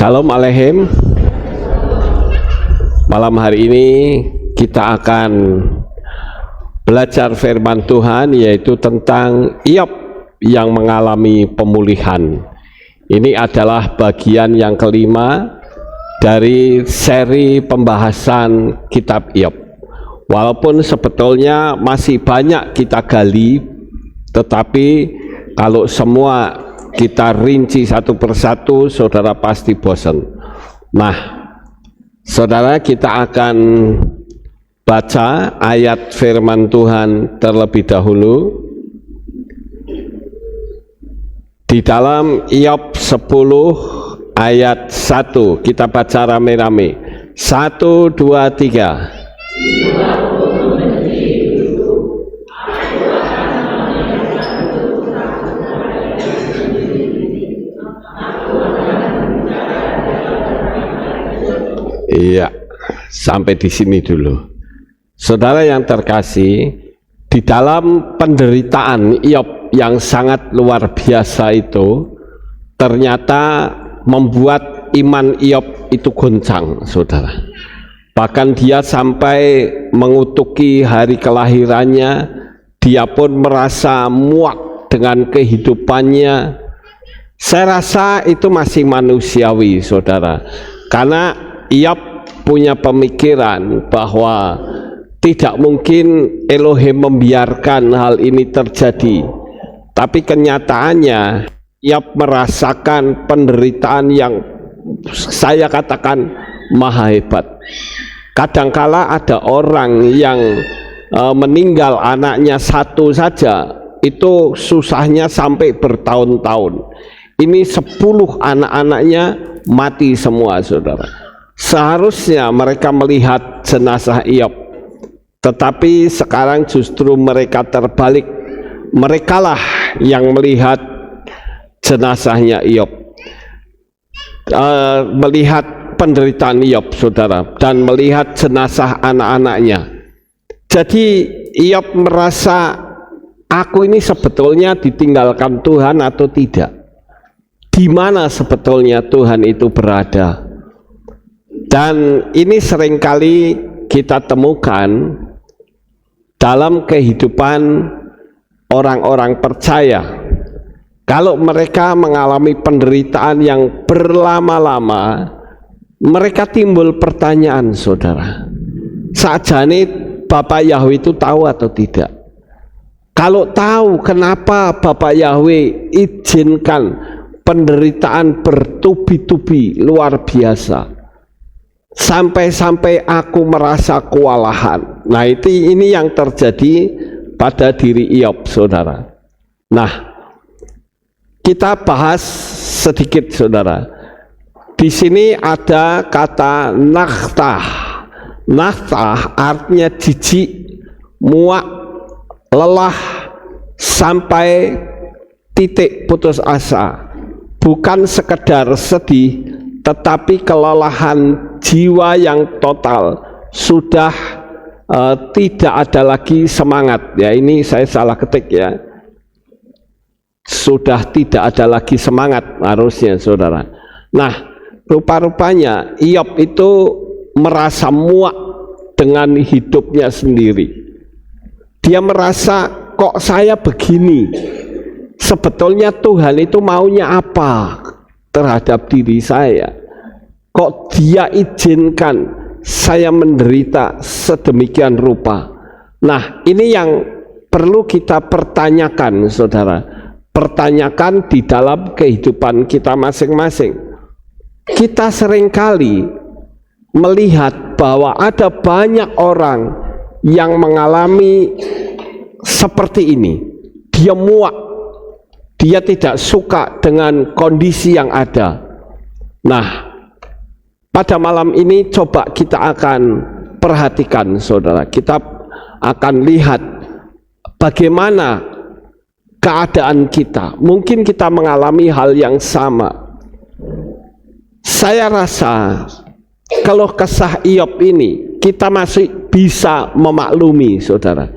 Shalom Aleichem. Malam hari ini kita akan belajar firman Tuhan, yaitu tentang Iyob yang mengalami pemulihan. Ini adalah bagian yang kelima dari seri pembahasan kitab Iyob. Walaupun sebetulnya masih banyak kita gali, tetapi kalau semua kita rinci satu persatu, saudara pasti bosan. Nah, saudara, kita akan baca ayat firman Tuhan terlebih dahulu di dalam Iyob 10 ayat 1. Kita baca rame-rame. 1, 2, 3. Iya, sampai di sini dulu. Saudara yang terkasih, di dalam penderitaan Iyob yang sangat luar biasa itu, ternyata membuat iman Iyob itu goncang, saudara. Bahkan dia sampai mengutuki hari kelahirannya, dia pun merasa muak dengan kehidupannya. Saya rasa itu masih manusiawi, saudara, karena Iyob punya pemikiran bahwa tidak mungkin Elohim membiarkan hal ini terjadi. Tapi kenyataannya Iyob merasakan penderitaan yang saya katakan maha hebat. Kadangkala ada orang yang meninggal anaknya satu saja, itu susahnya sampai bertahun-tahun. Ini 10 anak-anaknya mati semua, saudara. Seharusnya mereka melihat jenazah Iyob, tetapi sekarang justru mereka terbalik. Merekalah yang melihat jenazahnya Iyob, melihat penderitaan Iyob, saudara, dan melihat jenazah anak-anaknya. Jadi Iyob merasa, aku ini sebetulnya ditinggalkan Tuhan atau tidak? Di mana sebetulnya Tuhan itu berada? Dan ini seringkali kita temukan dalam kehidupan orang-orang percaya. Kalau mereka mengalami penderitaan yang berlama-lama, mereka timbul pertanyaan, saudara. Sakjane Bapak Yahweh itu tahu atau tidak? Kalau tahu, kenapa Bapak Yahweh izinkan penderitaan bertubi-tubi luar biasa? Sampai-sampai aku merasa kewalahan. Nah, ini yang terjadi pada diri Iyob, saudara. Nah, kita bahas sedikit, saudara. Di sini ada kata nahtah. Nahtah artinya jijik, muak, lelah, sampai titik putus asa. Bukan sekedar sedih, tetapi kelelahan jiwa yang total, sudah tidak ada lagi semangat. Ya, ini saya salah ketik ya, sudah tidak ada lagi semangat harusnya, saudara. Nah, rupa-rupanya Iyob itu merasa muak dengan hidupnya sendiri. Dia merasa, kok saya begini? Sebetulnya Tuhan itu maunya apa terhadap diri saya? Kok dia izinkan saya menderita sedemikian rupa? Nah, ini yang perlu kita pertanyakan, saudara. Pertanyakan di dalam kehidupan kita masing-masing. Kita seringkali melihat bahwa ada banyak orang yang mengalami seperti ini. Dia muak, dia tidak suka dengan kondisi yang ada. Nah, pada malam ini coba kita akan perhatikan, saudara. Kita akan lihat bagaimana keadaan kita. Mungkin kita mengalami hal yang sama. Saya rasa kalau kesah Iyob ini kita masih bisa memaklumi, saudara.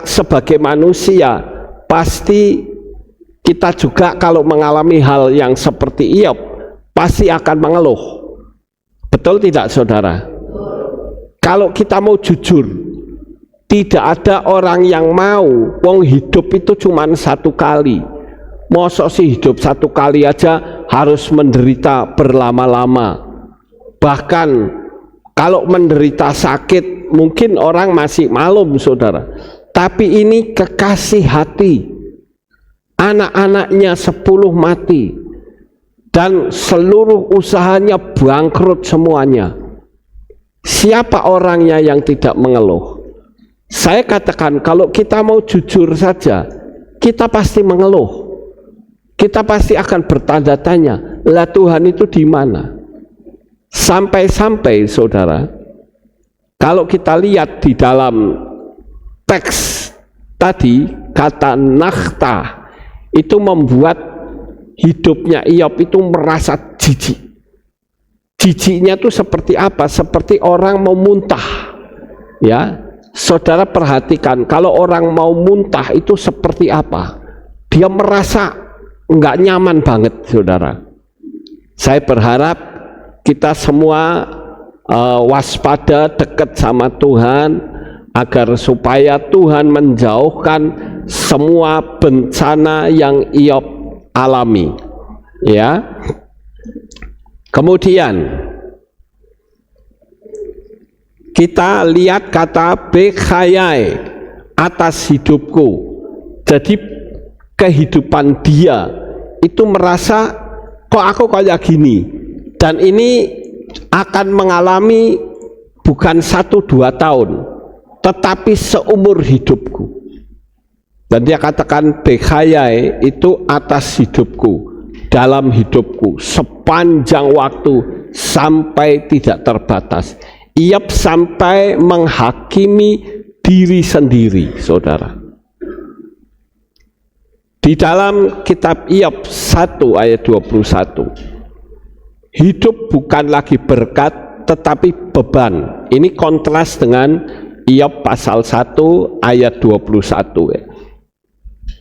Sebagai manusia, pasti kita juga kalau mengalami hal yang seperti Iyob, pasti akan mengeluh. Betul tidak, saudara? Kalau kita mau jujur, tidak ada orang yang mau, wong hidup itu cuma satu kali. Masa sih hidup satu kali aja harus menderita berlama-lama. Bahkan kalau menderita sakit mungkin orang masih malum, saudara. Tapi ini kekasih hati, anak-anaknya 10 mati dan seluruh usahanya bangkrut semuanya. Siapa orangnya yang tidak mengeluh? Saya katakan kalau kita mau jujur saja, kita pasti mengeluh. Kita pasti akan bertanda tanya, lah Tuhan itu di mana? Sampai-sampai, saudara, kalau kita lihat di dalam teks tadi, kata nakhta itu membuat hidupnya Iyob itu merasa jijik. Jijiknya itu seperti apa? Seperti orang mau muntah. Ya, saudara perhatikan, kalau orang mau muntah itu seperti apa? Dia merasa nggak nyaman banget, saudara. Saya berharap kita semua waspada, dekat sama Tuhan, agar supaya Tuhan menjauhkan semua bencana yang Iyob alami. Ya. Kemudian kita lihat kata bekhayai, atas hidupku. Jadi kehidupan dia itu merasa kok aku kayak gini, dan ini akan mengalami bukan 1-2 tahun tetapi seumur hidupku. Dan dia katakan bekhayai itu atas hidupku, dalam hidupku, sepanjang waktu sampai tidak terbatas. Iyob sampai menghakimi diri sendiri, saudara. Di dalam kitab Iyob 1 ayat 21, hidup bukan lagi berkat tetapi beban. Ini kontras dengan Iyob pasal 1 ayat 21.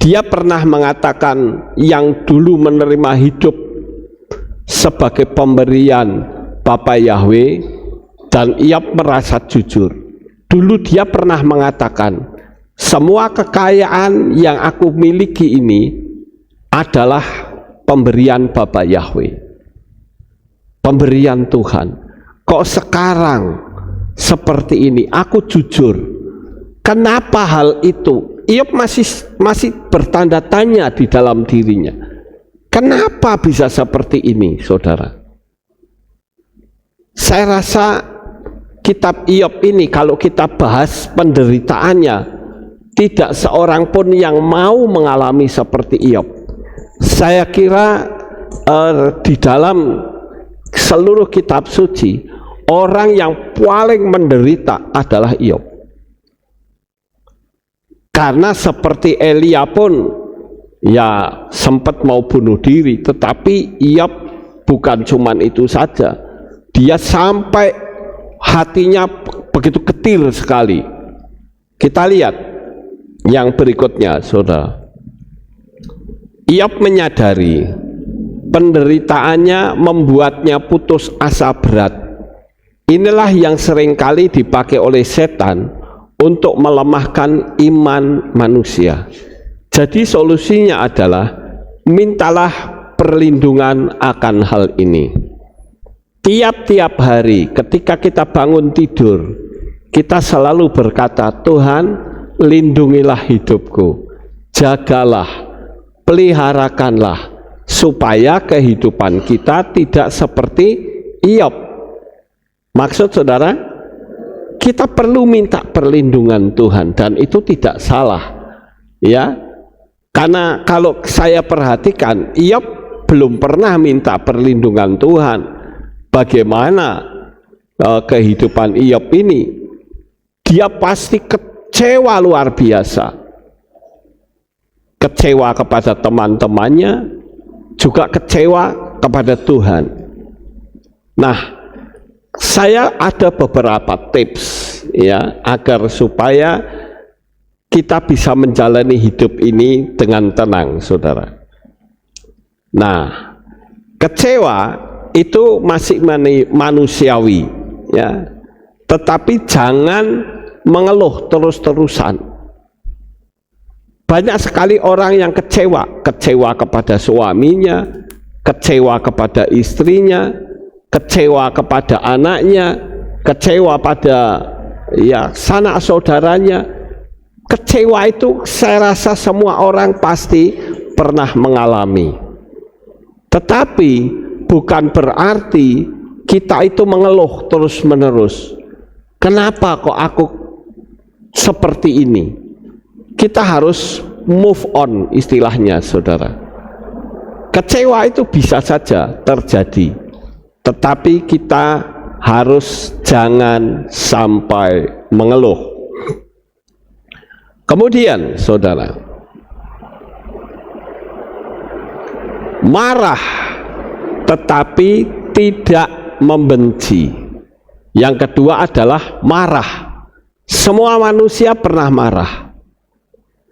Dia pernah mengatakan yang dulu menerima hidup sebagai pemberian Bapa Yahweh, dan Iyob merasa jujur. Dulu dia pernah mengatakan, semua kekayaan yang aku miliki ini adalah pemberian Bapa Yahweh, pemberian Tuhan. Kok sekarang seperti ini? Aku jujur. Kenapa hal itu? Iyob masih bertanda tanya di dalam dirinya. Kenapa bisa seperti ini, saudara? Saya rasa kitab Iyob ini kalau kita bahas penderitaannya, tidak seorang pun yang mau mengalami seperti Iyob. Saya kira di dalam seluruh kitab suci, orang yang paling menderita adalah Iyob. Karena seperti Elia pun ya sempat mau bunuh diri, tetapi Iyob bukan cuman itu saja. Dia sampai hatinya begitu getir sekali. Kita lihat yang berikutnya, saudara. Iyob menyadari penderitaannya membuatnya putus asa berat. Inilah yang seringkali dipakai oleh setan untuk melemahkan iman manusia. Jadi solusinya adalah mintalah perlindungan akan hal ini. Tiap-tiap hari ketika kita bangun tidur, kita selalu berkata, Tuhan, lindungilah hidupku, jagalah, peliharakanlah, supaya kehidupan kita tidak seperti Iyob. Maksud saudara, kita perlu minta perlindungan Tuhan, dan itu tidak salah, ya. Karena kalau saya perhatikan, Iyob belum pernah minta perlindungan Tuhan. Bagaimana kehidupan Iyob ini? Dia pasti kecewa luar biasa, kecewa kepada teman-temannya, juga kecewa kepada Tuhan. Nah, saya ada beberapa tips ya, agar supaya kita bisa menjalani hidup ini dengan tenang, saudara. Nah, kecewa itu masih manusiawi, ya. Tetapi jangan mengeluh terus-terusan. Banyak sekali orang yang kecewa kepada suaminya, kecewa kepada istrinya, kecewa kepada anaknya, kecewa pada ya sanak saudaranya. Kecewa itu saya rasa semua orang pasti pernah mengalami. Tetapi bukan berarti kita itu mengeluh terus-menerus. Kenapa kok aku seperti ini? Kita harus move on istilahnya, saudara. Kecewa itu bisa saja terjadi, tetapi kita harus jangan sampai mengeluh. Kemudian, saudara, marah tetapi tidak membenci. Yang kedua adalah marah. Semua manusia pernah marah,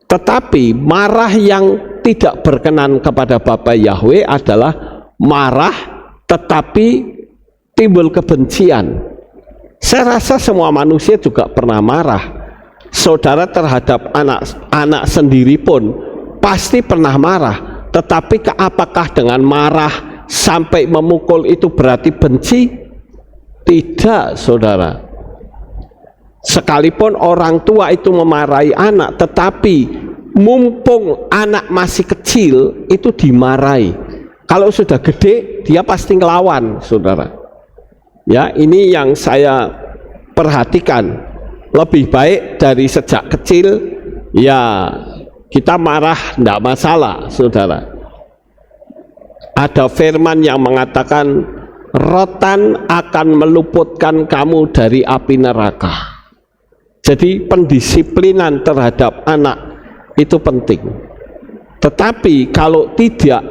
tetapi marah yang tidak berkenan kepada Bapa Yahweh adalah marah tetapi timbul kebencian. Saya rasa semua manusia juga pernah marah. Saudara terhadap anak sendiri pun pasti pernah marah, tetapi apakah dengan marah sampai memukul itu berarti benci? Tidak, saudara. Sekalipun orang tua itu memarahi anak, tetapi mumpung anak masih kecil itu dimarahi. Kalau sudah gede dia pasti ngelawan, saudara. Ya, ini yang saya perhatikan. Lebih baik dari sejak kecil ya kita marah, tidak masalah, saudara. Ada firman yang mengatakan rotan akan meluputkan kamu dari api neraka. Jadi pendisiplinan terhadap anak itu penting. Tetapi kalau tidak,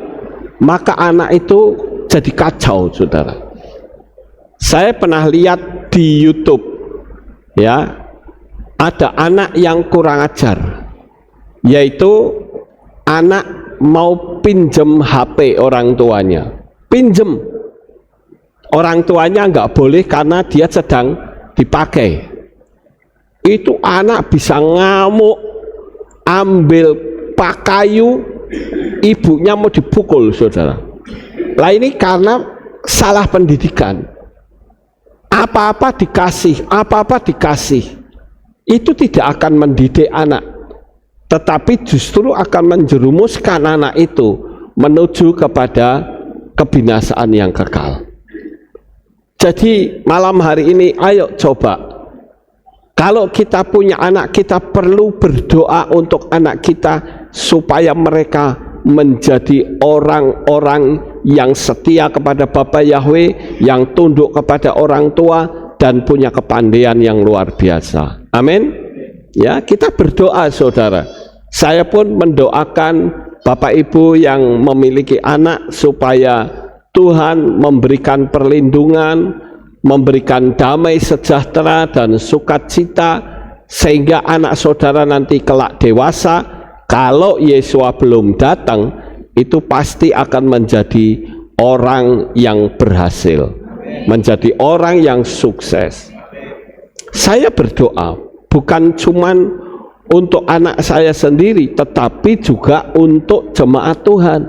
maka anak itu jadi kacau, saudara. Saya pernah lihat di YouTube, ya, ada anak yang kurang ajar, yaitu anak mau pinjem HP orang tuanya, pinjem, orang tuanya nggak boleh karena dia sedang dipakai. Itu anak bisa ngamuk, ambil kayu, ibunya mau dipukul, saudara. Lah ini karena salah pendidikan. Apa-apa dikasih, apa-apa dikasih. Itu tidak akan mendidik anak, tetapi justru akan menjerumuskan anak itu menuju kepada kebinasaan yang kekal. Jadi malam hari ini ayo coba, kalau kita punya anak, kita perlu berdoa untuk anak kita supaya mereka menjadi orang-orang yang setia kepada Bapa Yahweh, yang tunduk kepada orang tua dan punya kepandaian yang luar biasa. Amin. Ya, kita berdoa, saudara. Saya pun mendoakan Bapak Ibu yang memiliki anak supaya Tuhan memberikan perlindungan, memberikan damai sejahtera dan sukacita, sehingga anak saudara nanti kelak dewasa, kalau Yesua belum datang, itu pasti akan menjadi orang yang berhasil, menjadi orang yang sukses. Saya berdoa bukan cuman untuk anak saya sendiri, tetapi juga untuk jemaat Tuhan.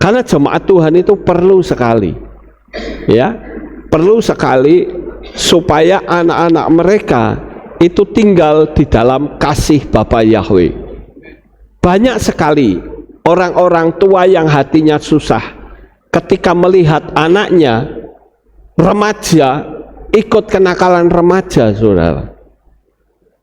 Karena jemaat Tuhan itu perlu sekali, ya, perlu sekali supaya anak-anak mereka itu tinggal di dalam kasih Bapa Yahweh. Banyak sekali orang-orang tua yang hatinya susah ketika melihat anaknya remaja ikut kenakalan remaja, saudara.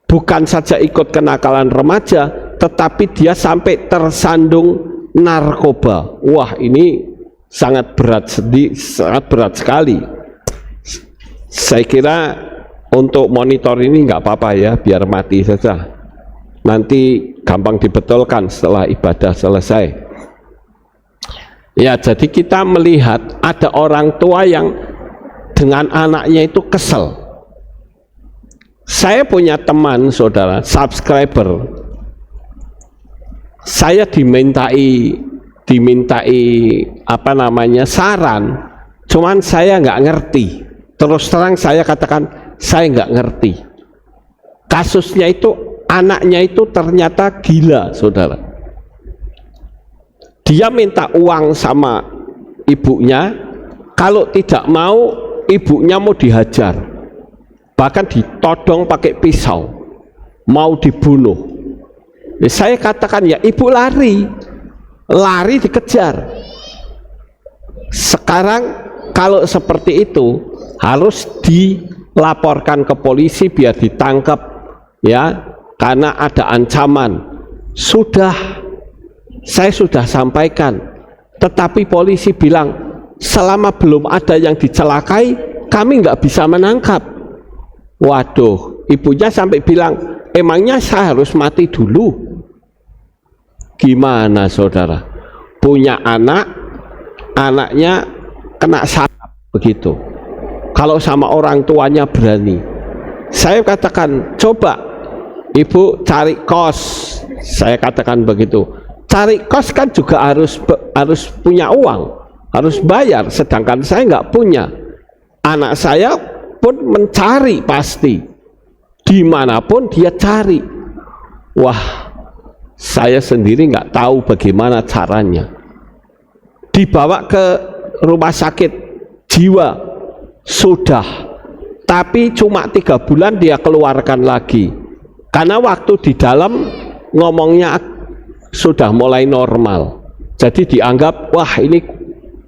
Bukan saja ikut kenakalan remaja, tetapi dia sampai tersandung narkoba. Wah, ini sangat berat sekali. Saya kira untuk monitor ini nggak apa-apa ya, biar mati saja. Nanti gampang dibetulkan setelah ibadah selesai. Ya, jadi kita melihat ada orang tua yang dengan anaknya itu kesel. Saya punya teman, saudara, subscriber. Saya dimintai saran Cuman saya nggak ngerti. Terus terang saya katakan, saya nggak ngerti. Kasusnya itu, anaknya itu ternyata gila, saudara. Dia minta uang sama ibunya, kalau tidak mau, ibunya mau dihajar. Bahkan ditodong pakai pisau, mau dibunuh. Saya katakan, ya ibu lari dikejar. Sekarang kalau seperti itu harus dilaporkan ke polisi biar ditangkap, ya, karena ada ancaman. Saya sudah sampaikan, tetapi polisi bilang selama belum ada yang dicelakai kami nggak bisa menangkap. Waduh, ibunya sampai bilang, emangnya saya harus mati dulu? Gimana saudara? Punya anaknya kena sarap begitu. Kalau sama orang tuanya berani. Saya katakan, coba ibu cari kos. Saya katakan begitu. Cari kos kan juga harus punya uang, harus bayar. Sedangkan saya nggak punya. Anak saya pun mencari pasti. Dimanapun dia cari. Wah, saya sendiri nggak tahu bagaimana caranya. Dibawa ke rumah sakit jiwa sudah, tapi cuma 3 bulan dia keluarkan lagi karena waktu di dalam ngomongnya sudah mulai normal. Jadi dianggap, wah ini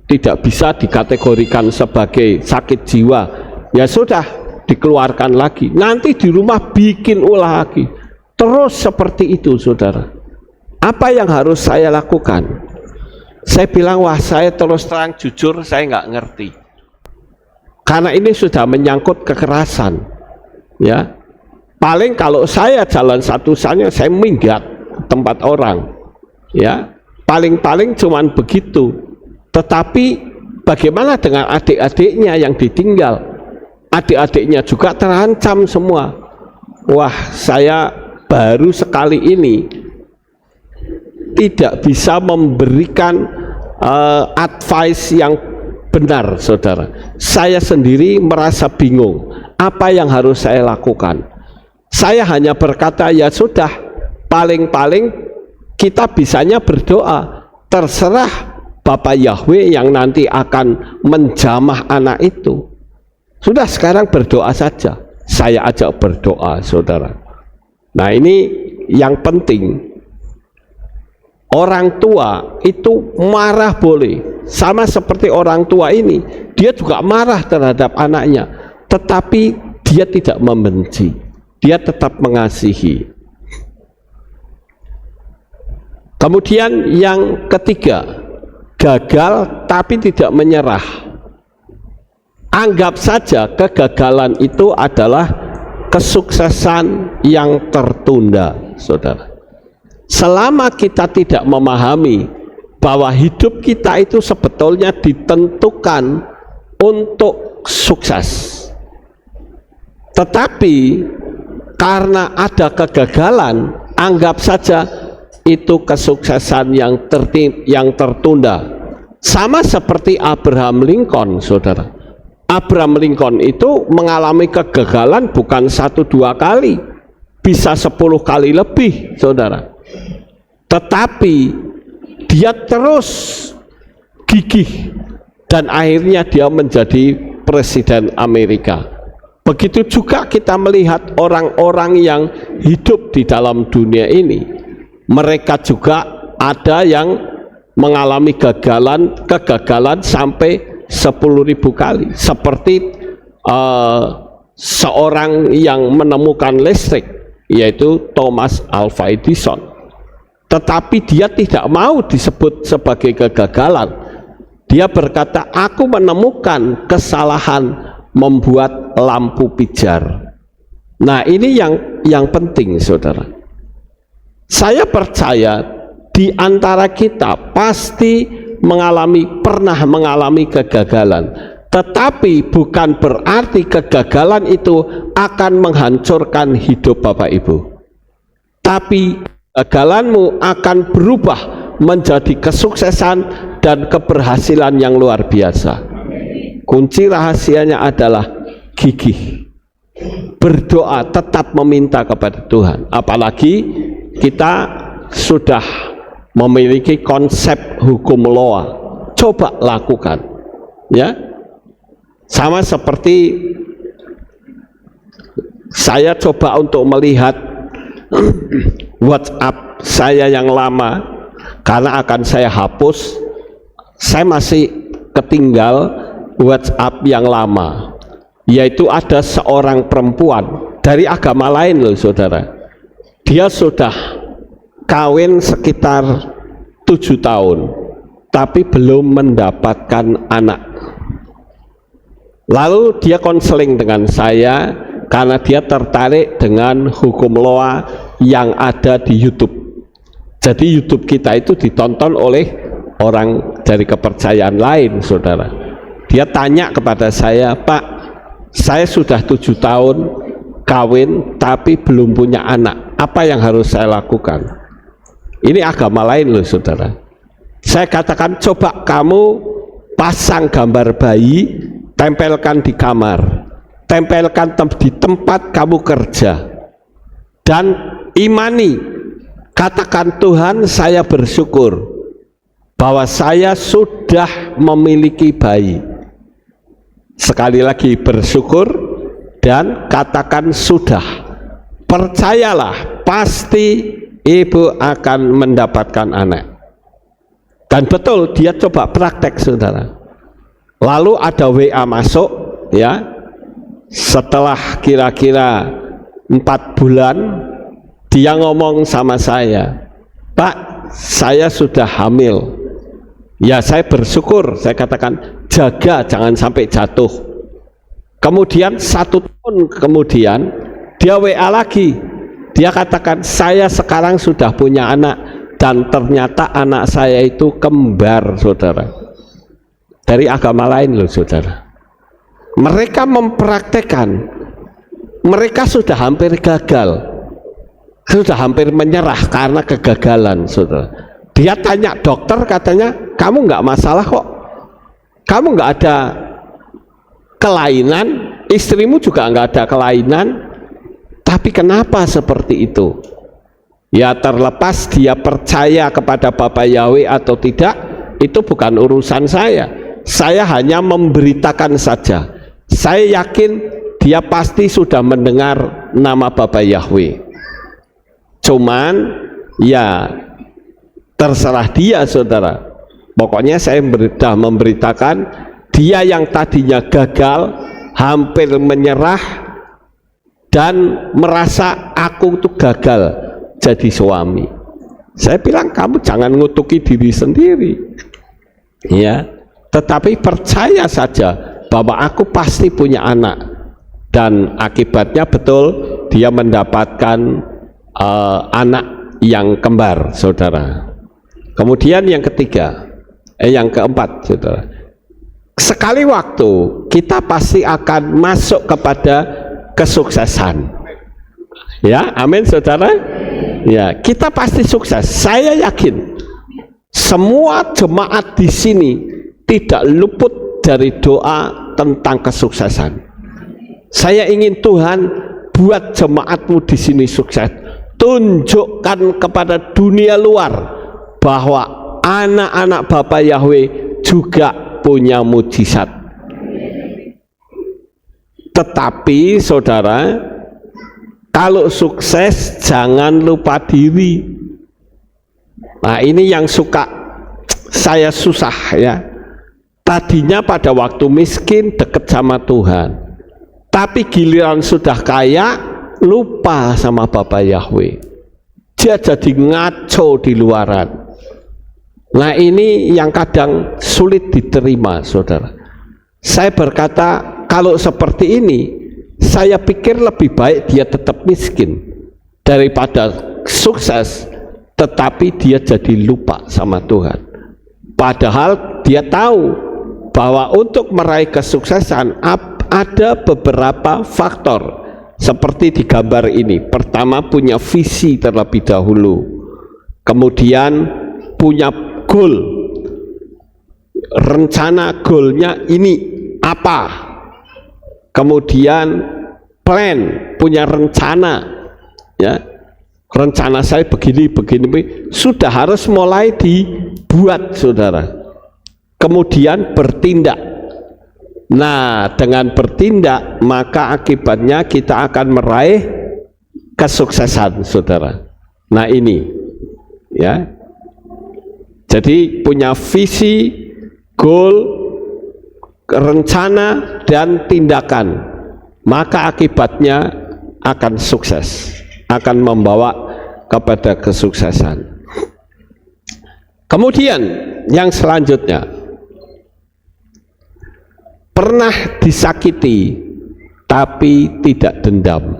tidak bisa dikategorikan sebagai sakit jiwa, ya sudah dikeluarkan lagi. Nanti di rumah bikin ulah lagi, terus seperti itu saudara. Apa yang harus saya lakukan? Saya bilang, wah saya terus terang jujur saya nggak ngerti, karena ini sudah menyangkut kekerasan, ya. Paling kalau saya jalan satu-satunya saya minggat tempat orang, ya, paling-paling cuman begitu. Tetapi bagaimana dengan adik-adiknya yang ditinggal? Adik-adiknya juga terancam semua. Wah, saya baru sekali ini tidak bisa memberikan advice yang benar, saudara. Saya sendiri merasa bingung apa yang harus saya lakukan. Saya hanya berkata, ya sudah, paling-paling kita bisanya berdoa, terserah Bapak Yahweh yang nanti akan menjamah anak itu. Sudah, sekarang berdoa saja. Saya ajak berdoa, saudara. Nah, ini yang penting. Orang tua itu marah boleh, sama seperti orang tua ini, dia juga marah terhadap anaknya, tetapi dia tidak membenci, dia tetap mengasihi. Kemudian yang ketiga, gagal tapi tidak menyerah. Anggap saja kegagalan itu adalah kesuksesan yang tertunda, saudara. Selama kita tidak memahami bahwa hidup kita itu sebetulnya ditentukan untuk sukses, tetapi karena ada kegagalan, anggap saja itu kesuksesan yang tertunda. Sama seperti Abraham Lincoln, saudara. Abraham Lincoln itu mengalami kegagalan bukan 1-2 kali, bisa 10 kali lebih, saudara. Tetapi dia terus gigih dan akhirnya dia menjadi presiden Amerika. Begitu juga kita melihat orang-orang yang hidup di dalam dunia ini, mereka juga ada yang mengalami kegagalan sampai 10.000 kali, seperti seorang yang menemukan listrik, yaitu Thomas Alva Edison. Tetapi dia tidak mau disebut sebagai kegagalan. Dia berkata, aku menemukan kesalahan membuat lampu pijar. Nah, ini yang penting, saudara. Saya percaya di antara kita pasti pernah mengalami kegagalan, tetapi bukan berarti kegagalan itu akan menghancurkan hidup Bapak Ibu. Tapi kegagalanmu akan berubah menjadi kesuksesan dan keberhasilan yang luar biasa. kunci rahasianya adalah gigih. Berdoa, tetap meminta kepada Tuhan. Apalagi kita sudah memiliki konsep hukum loa, coba lakukan, ya. Sama seperti saya coba untuk melihat WhatsApp saya yang lama, karena akan saya hapus. Saya masih ketinggal WhatsApp yang lama, yaitu ada seorang perempuan dari agama lain loh saudara. Dia sudah kawin sekitar 7 tahun tapi belum mendapatkan anak. Lalu dia konseling dengan saya karena dia tertarik dengan hukum loa yang ada di YouTube. Jadi YouTube kita itu ditonton oleh orang dari kepercayaan lain saudara. Dia tanya kepada saya, Pak, saya sudah 7 tahun kawin tapi belum punya anak, apa yang harus saya lakukan? Ini agama lain loh saudara. Saya katakan, coba kamu pasang gambar bayi, tempelkan di kamar, tempelkan di tempat kamu kerja, dan imani, katakan, Tuhan, saya bersyukur bahwa saya sudah memiliki bayi. Sekali lagi, bersyukur dan katakan sudah. Percayalah, pasti ibu akan mendapatkan anak. Dan betul, dia coba praktek saudara. Lalu ada WA masuk, ya. Setelah kira-kira 4 bulan, dia ngomong sama saya, Pak, saya sudah hamil. Ya, saya bersyukur. Saya katakan, jaga jangan sampai jatuh. Kemudian 1 tahun kemudian dia WA lagi, dia katakan, saya sekarang sudah punya anak, dan ternyata anak saya itu kembar saudara, dari agama lain loh saudara. Mereka mempraktekkan, mereka sudah hampir gagal, sudah hampir menyerah karena kegagalan saudara. Dia tanya dokter, katanya, kamu nggak masalah kok, kamu nggak ada kelainan, istrimu juga nggak ada kelainan, tapi kenapa seperti itu? Ya, terlepas dia percaya kepada Bapak Yahweh atau tidak, itu bukan urusan saya. Saya hanya memberitakan saja. Saya yakin dia pasti sudah mendengar nama Bapak Yahweh. Cuman ya terserah dia saudara. Pokoknya saya sudah memberitakan, dia yang tadinya gagal, hampir menyerah, dan merasa aku tuh gagal jadi suami. Saya bilang, kamu jangan ngutuki diri sendiri, ya, tetapi percaya saja bahwa aku pasti punya anak, dan akibatnya betul dia mendapatkan anak yang kembar saudara. Kemudian yang ketiga, yang keempat saudara, sekali waktu kita pasti akan masuk kepada kesuksesan, ya, amin saudara. Ya, kita pasti sukses. Saya yakin semua jemaat di sini tidak luput dari doa tentang kesuksesan. Saya ingin Tuhan buat jemaatmu di sini sukses. Tunjukkan kepada dunia luar bahwa anak-anak Bapak Yahweh juga punya mujizat. Tetapi saudara, kalau sukses jangan lupa diri. Nah, ini yang suka saya susah ya. Tadinya pada waktu miskin dekat sama Tuhan, tapi giliran sudah kaya lupa sama Bapak Yahweh. Dia jadi ngaco di luaran. Nah, ini yang kadang sulit diterima saudara. Saya berkata, kalau seperti ini, saya pikir lebih baik dia tetap miskin daripada sukses tetapi dia jadi lupa sama Tuhan. Padahal dia tahu bahwa untuk meraih kesuksesan ada beberapa faktor seperti di gambar ini. Pertama, punya visi terlebih dahulu, kemudian punya goal, rencana goalnya ini, apa, kemudian plan, punya rencana, ya, rencana saya begini, sudah harus mulai dibuat, saudara. Kemudian bertindak. Nah, dengan bertindak, maka akibatnya kita akan meraih kesuksesan, saudara. Nah, ini, ya. Jadi punya visi, goal, rencana, dan tindakan, maka akibatnya akan sukses, akan membawa kepada kesuksesan. Kemudian yang selanjutnya, pernah disakiti tapi tidak dendam.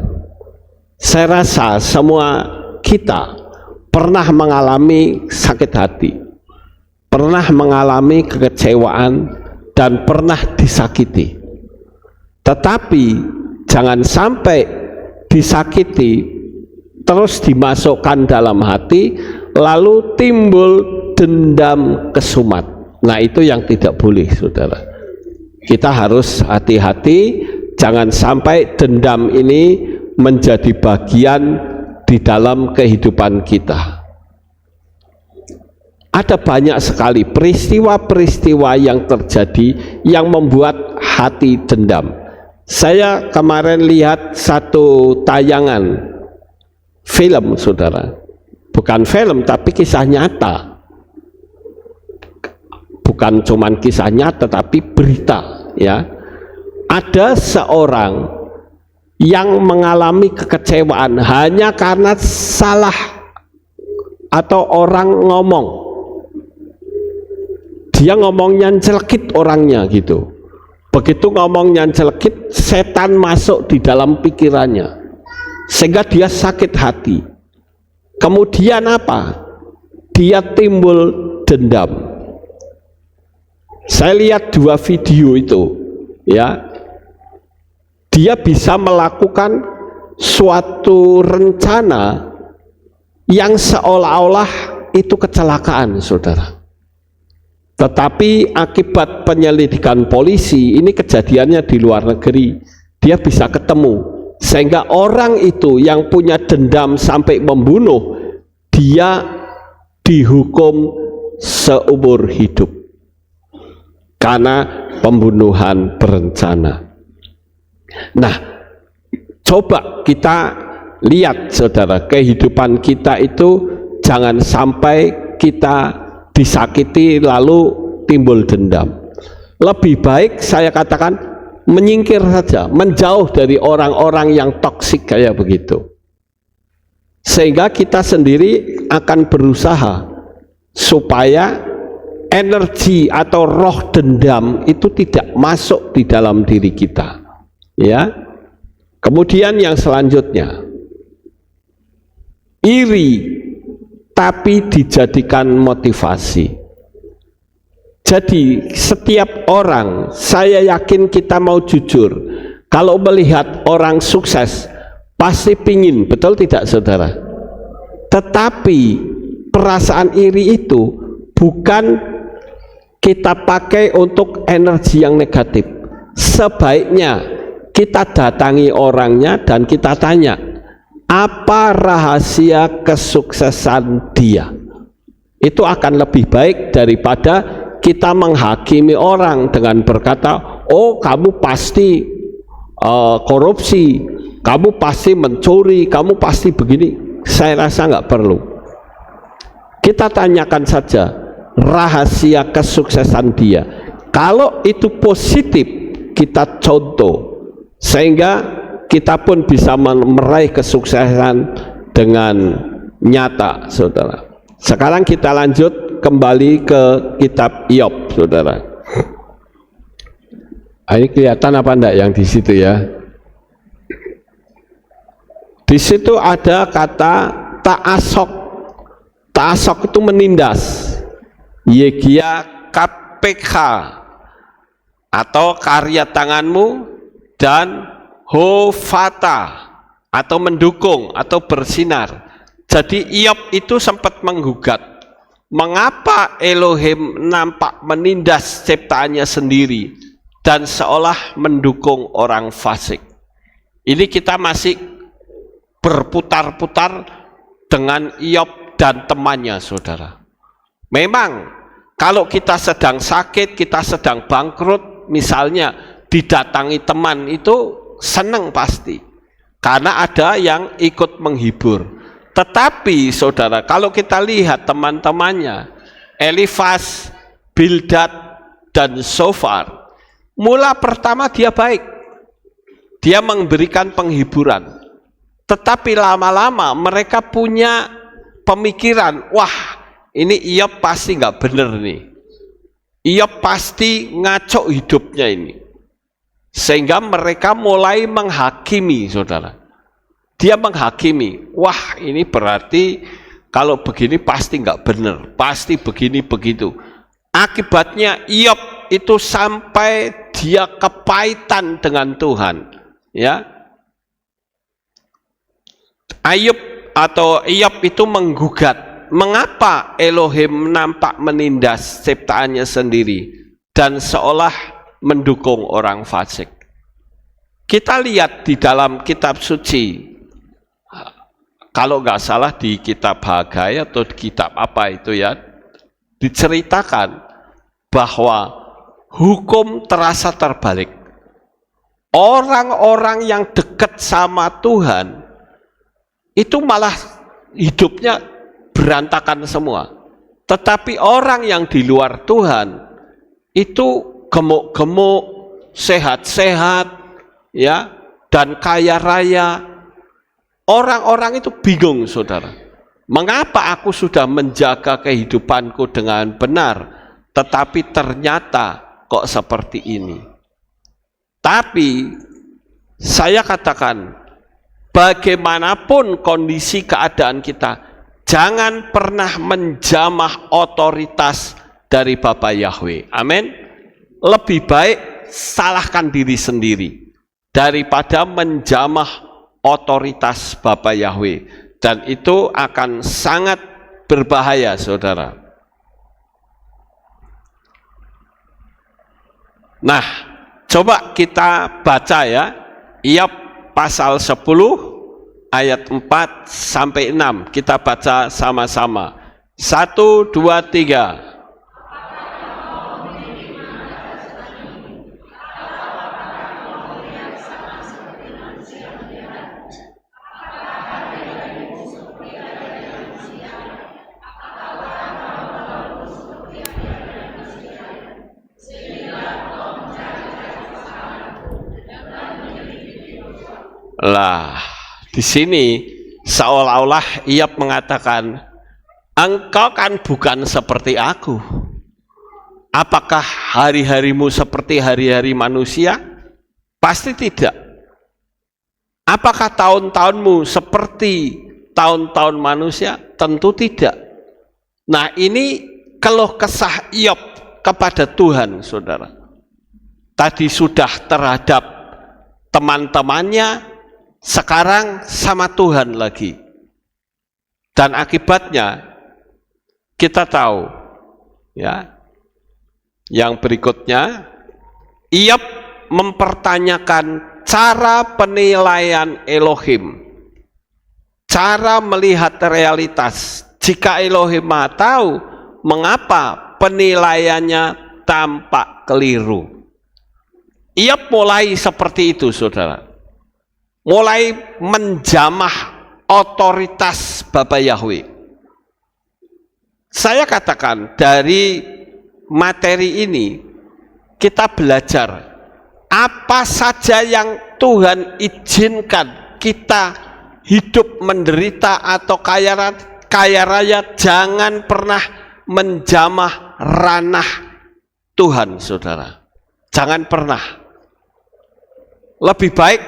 Saya rasa semua kita pernah mengalami sakit hati, pernah mengalami kekecewaan, dan pernah disakiti. Tetapi jangan sampai disakiti terus dimasukkan dalam hati, lalu timbul dendam kesumat. Nah, itu yang tidak boleh, saudara. Kita harus hati-hati, jangan sampai dendam ini menjadi bagian di dalam kehidupan kita. Ada banyak sekali peristiwa-peristiwa yang terjadi yang membuat hati dendam. Saya kemarin lihat satu tayangan film, saudara. Bukan film, tapi kisah nyata. Bukan cuman kisah nyata, tapi berita, ya. Ada seorang yang mengalami kekecewaan hanya karena salah atau orang ngomong. Dia ngomongnya celekit orangnya gitu. Begitu ngomongnya celekit, setan masuk di dalam pikirannya, sehingga dia sakit hati. Kemudian apa? Dia timbul dendam. Saya lihat dua video itu, ya. Dia bisa melakukan suatu rencana yang seolah-olah itu kecelakaan, saudara. Tetapi akibat penyelidikan polisi, ini kejadiannya di luar negeri, dia bisa ketemu, sehingga orang itu yang punya dendam sampai membunuh, dia dihukum seumur hidup karena pembunuhan berencana. Nah, coba kita lihat, saudara, kehidupan kita itu jangan sampai kita disakiti lalu timbul dendam. Lebih baik saya katakan menyingkir saja, menjauh dari orang-orang yang toksik kayak begitu, sehingga kita sendiri akan berusaha supaya energi atau roh dendam itu tidak masuk di dalam diri kita, ya. Kemudian yang selanjutnya, iri tapi dijadikan motivasi. Jadi setiap orang, saya yakin kita mau jujur, kalau melihat orang sukses pasti pingin, betul tidak, saudara? Tetapi perasaan iri itu bukan kita pakai untuk energi yang negatif. Sebaiknya kita datangi orangnya dan kita tanya, apa rahasia kesuksesan dia? Itu akan lebih baik daripada kita menghakimi orang dengan berkata, oh kamu pasti korupsi, kamu pasti mencuri, kamu pasti begini. Saya rasa nggak perlu. Kita tanyakan saja rahasia kesuksesan dia. Kalau itu positif, kita contoh, sehingga kita pun bisa meraih kesuksesan dengan nyata, saudara. Sekarang kita lanjut kembali ke kitab Iyob, saudara. Ini kelihatan apa enggak yang di situ, ya? Di situ ada kata ta'asok. Ta'asok itu menindas. Yegia KPK atau karya tanganmu, dan hofata atau mendukung atau bersinar. Jadi Iyob itu sempat menggugat, mengapa Elohim nampak menindas ciptaannya sendiri? dan seolah mendukung orang fasik. Ini kita masih berputar-putar dengan Iyob dan temannya, saudara. Memang kalau kita sedang sakit, kita sedang bangkrut, misalnya didatangi teman, itu senang pasti, karena ada yang ikut menghibur. Tetapi saudara, kalau kita lihat teman-temannya, Elifas, Bildad, dan Sofar, mula pertama dia baik, dia memberikan penghiburan. Tetapi lama-lama mereka punya pemikiran, wah, ini Iyob pasti nggak bener nih, Iyob pasti ngaco hidupnya ini, sehingga mereka mulai menghakimi, saudara. Dia menghakimi, wah ini berarti kalau begini pasti nggak bener, pasti begini begitu. Akibatnya Iyob itu sampai dia kepahitan dengan Tuhan, ya. Iyob itu menggugat, mengapa Elohim nampak menindas ciptaannya sendiri dan seolah mendukung orang fasik. Kita lihat di dalam kitab suci, kalau nggak salah di kitab Hagai atau di kitab apa itu ya, diceritakan bahwa hukum terasa terbalik. Orang-orang yang dekat sama Tuhan itu malah hidupnya berantakan semua. Tetapi orang yang di luar Tuhan itu gemuk-gemuk, sehat-sehat, ya, dan kaya raya. Orang-orang itu bingung, saudara. Mengapa aku sudah menjaga kehidupanku dengan benar, tetapi ternyata kok seperti ini? Tapi saya katakan, bagaimanapun kondisi keadaan kita, jangan pernah menjamah otoritas dari Bapa Yahweh. Amin. Lebih baik salahkan diri sendiri daripada menjamah otoritas Bapa Yahweh, dan itu akan sangat berbahaya, saudara. Nah, coba kita baca ya, Iyob pasal 10 ayat 4 sampai 6. Kita baca sama-sama. 1, 2, 3. Lah, di sini seolah-olah Iyob mengatakan, engkau kan bukan seperti aku. Apakah hari-harimu seperti hari-hari manusia? Pasti tidak. Apakah tahun-tahunmu seperti tahun-tahun manusia? Tentu tidak. Nah, ini keluh kesah Iyob kepada Tuhan, saudara. Tadi sudah terhadap teman-temannya, sekarang sama Tuhan lagi. Dan akibatnya kita tahu, ya. Yang berikutnya, Iyob mempertanyakan cara penilaian Elohim, cara melihat realitas. Jika Elohim Maha tahu, mengapa penilaiannya tampak keliru? Iyob mulai seperti itu, saudara. Mulai menjamah otoritas Bapa Yahweh. Saya katakan, dari materi ini kita belajar apa saja yang Tuhan izinkan kita hidup menderita atau kaya raya, jangan pernah menjamah ranah Tuhan, saudara. Jangan pernah. Lebih baik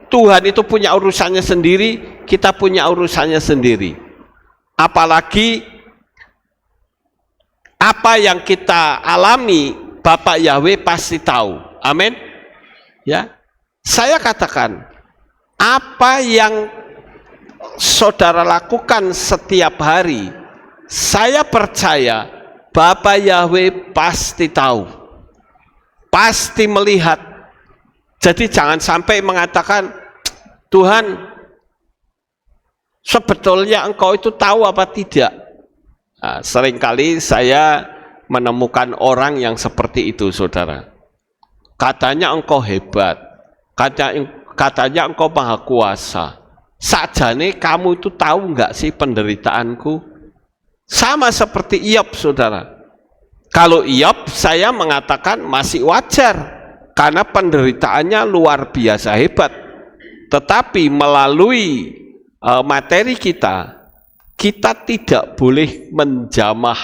Tuhan itu punya urusannya sendiri, kita punya urusannya sendiri. Apalagi apa yang kita alami, Bapak Yahweh pasti tahu. Amin. Ya. Saya katakan, apa yang saudara lakukan setiap hari, saya percaya Bapak Yahweh pasti tahu. pasti melihat. Jadi jangan sampai mengatakan, Tuhan, sebetulnya engkau itu tahu apa tidak? Nah, seringkali saya menemukan orang yang seperti itu, saudara. Katanya engkau hebat, katanya engkau maha kuasa. Sakjane kamu itu tahu enggak sih penderitaanku? Sama seperti Iyob, saudara. Kalau Iyob, saya mengatakan masih wajar, karena penderitaannya luar biasa hebat. Tetapi melalui materi kita tidak boleh menjamah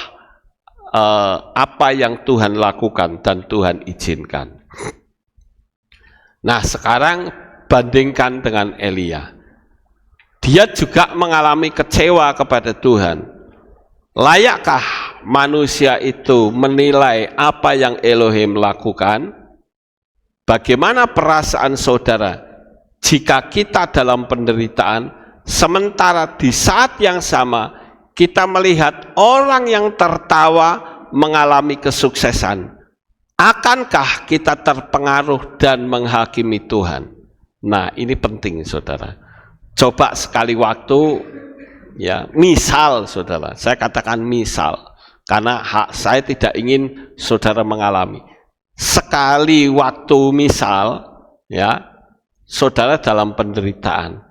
apa yang Tuhan lakukan dan Tuhan izinkan. Nah, sekarang bandingkan dengan Elia. Dia juga mengalami kecewa kepada Tuhan. Layakkah manusia itu menilai apa yang Elohim lakukan? Bagaimana perasaan saudara jika kita dalam penderitaan, sementara di saat yang sama kita melihat orang yang tertawa mengalami kesuksesan? Akankah kita terpengaruh dan menghakimi Tuhan? Nah, ini penting, saudara. Coba sekali waktu, ya, misal, saudara, saya katakan misal, karena saya tidak ingin saudara mengalami. Sekali waktu misal, ya, saudara dalam penderitaan,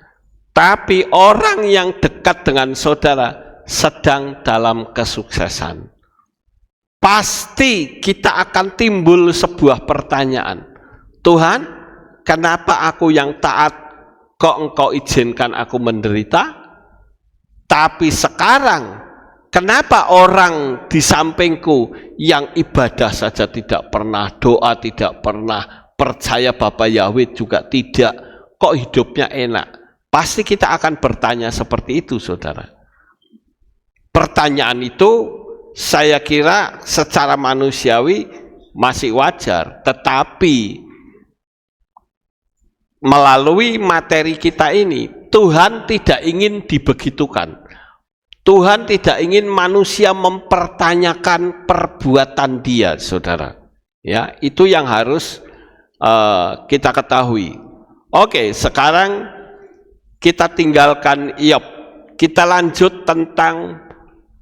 tapi orang yang dekat dengan saudara sedang dalam kesuksesan, pasti kita akan timbul sebuah pertanyaan. Tuhan, kenapa aku yang taat kok engkau izinkan aku menderita? Tapi sekarang, kenapa orang di sampingku yang ibadah saja tidak pernah, doa tidak pernah, percaya Bapa Yahweh juga tidak, kok hidupnya enak? Pasti kita akan bertanya seperti itu, saudara. Pertanyaan itu saya kira secara manusiawi masih wajar, tetapi melalui materi kita ini, Tuhan tidak ingin dibegitukan. Tuhan tidak ingin manusia mempertanyakan perbuatan dia, saudara. Ya, itu yang harus kita ketahui. Oke, sekarang kita tinggalkan Iyob. Kita lanjut tentang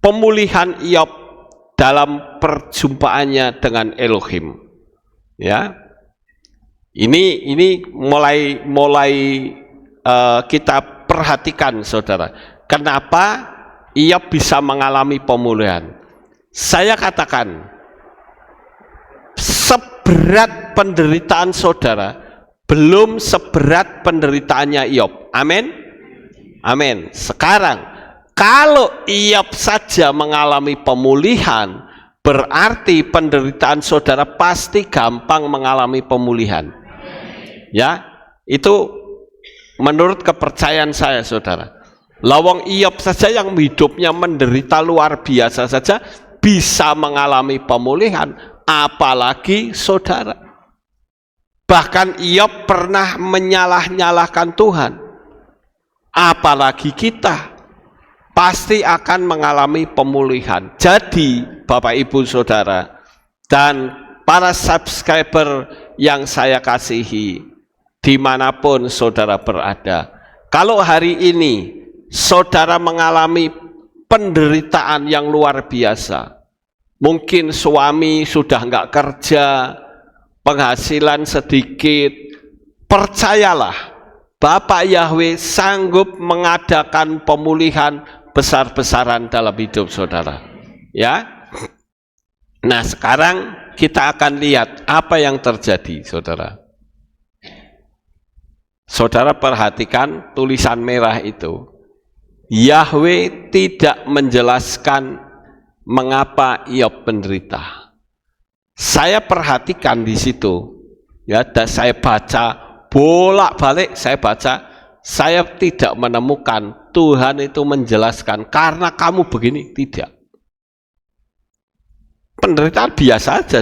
pemulihan Iyob dalam perjumpaannya dengan Elohim. Ya, ini mulai kita perhatikan, saudara. Kenapa Iyob bisa mengalami pemulihan? Saya katakan, seberat penderitaan saudara belum seberat penderitaannya Iyob. Amin. Amin. Sekarang, kalau Iyob saja mengalami pemulihan, berarti penderitaan saudara pasti gampang mengalami pemulihan. Ya, itu menurut kepercayaan saya, saudara. Lawang Iyob saja yang hidupnya menderita luar biasa saja bisa mengalami pemulihan, apalagi saudara. Bahkan Iyob pernah menyalah-nyalahkan Tuhan, apalagi kita pasti akan mengalami pemulihan. Jadi Bapak Ibu Saudara dan para subscriber yang saya kasihi, dimanapun saudara berada, kalau hari ini saudara mengalami penderitaan yang luar biasa, mungkin suami sudah nggak kerja, penghasilan sedikit, percayalah, Bapak Yahweh sanggup mengadakan pemulihan besar-besaran dalam hidup saudara. Ya, nah sekarang kita akan lihat apa yang terjadi, saudara. Saudara perhatikan tulisan merah itu. Yahweh tidak menjelaskan mengapa Iyob menderita. Saya perhatikan di situ, ya, dan saya baca bolak-balik, saya tidak menemukan Tuhan itu menjelaskan karena kamu begini, tidak. Penderitaan biasa saja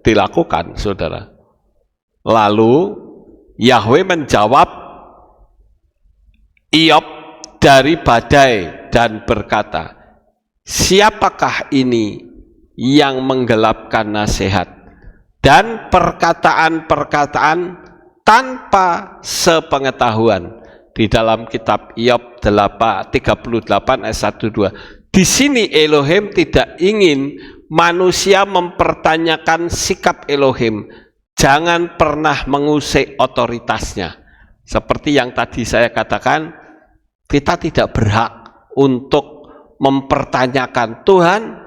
dilakukan, saudara. Lalu Yahweh menjawab Iyob dari badai dan berkata, siapakah ini yang menggelapkan nasihat dan perkataan-perkataan tanpa sepengetahuan. Di dalam kitab Iyob 38 ayat 1-2. Di sini Elohim tidak ingin manusia mempertanyakan sikap Elohim. Jangan pernah mengusik otoritasnya. Seperti yang tadi saya katakan, kita tidak berhak untuk mempertanyakan, Tuhan,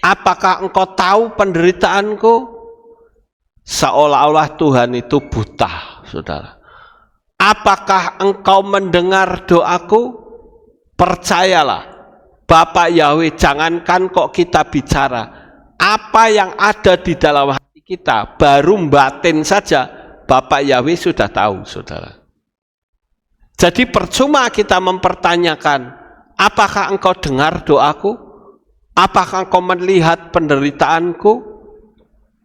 apakah engkau tahu penderitaanku? Seolah-olah Tuhan itu buta, saudara. Apakah engkau mendengar doaku? Percayalah, Bapak Yahweh, jangankan kok kita bicara, apa yang ada di dalam hati kita, baru batin saja, Bapak Yahweh sudah tahu, saudara. Jadi percuma kita mempertanyakan, apakah engkau dengar doaku? Apakah engkau melihat penderitaanku?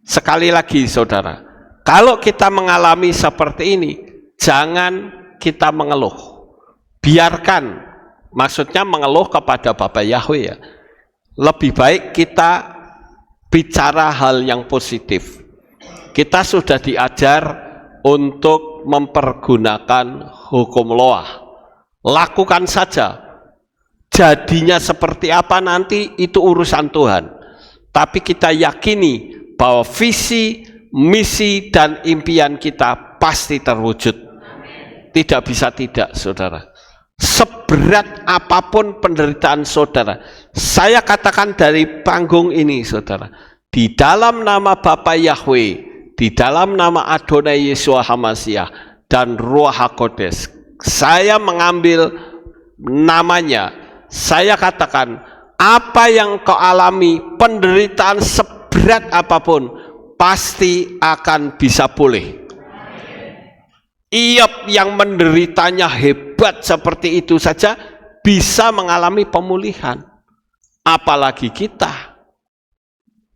Sekali lagi, saudara, kalau kita mengalami seperti ini, jangan kita mengeluh. Biarkan, maksudnya mengeluh kepada Bapak Yahweh ya. Lebih baik kita bicara hal yang positif. Kita sudah diajar untuk mempergunakan hukum Loah. Lakukan saja. Jadinya seperti apa nanti itu urusan Tuhan. Tapi kita yakini bahwa visi, misi, dan impian kita pasti terwujud. Tidak bisa tidak, saudara. Seberat apapun penderitaan saudara, saya katakan dari panggung ini, saudara, di dalam nama Bapa Yahweh, di dalam nama Adonai Yeshua HaMashiach dan Ruach HaKodes, saya mengambil namanya, saya katakan, apa yang kau alami, penderitaan seberat apapun, pasti akan bisa pulih. Iyob yang menderitanya hebat seperti itu saja bisa mengalami pemulihan. Apalagi kita.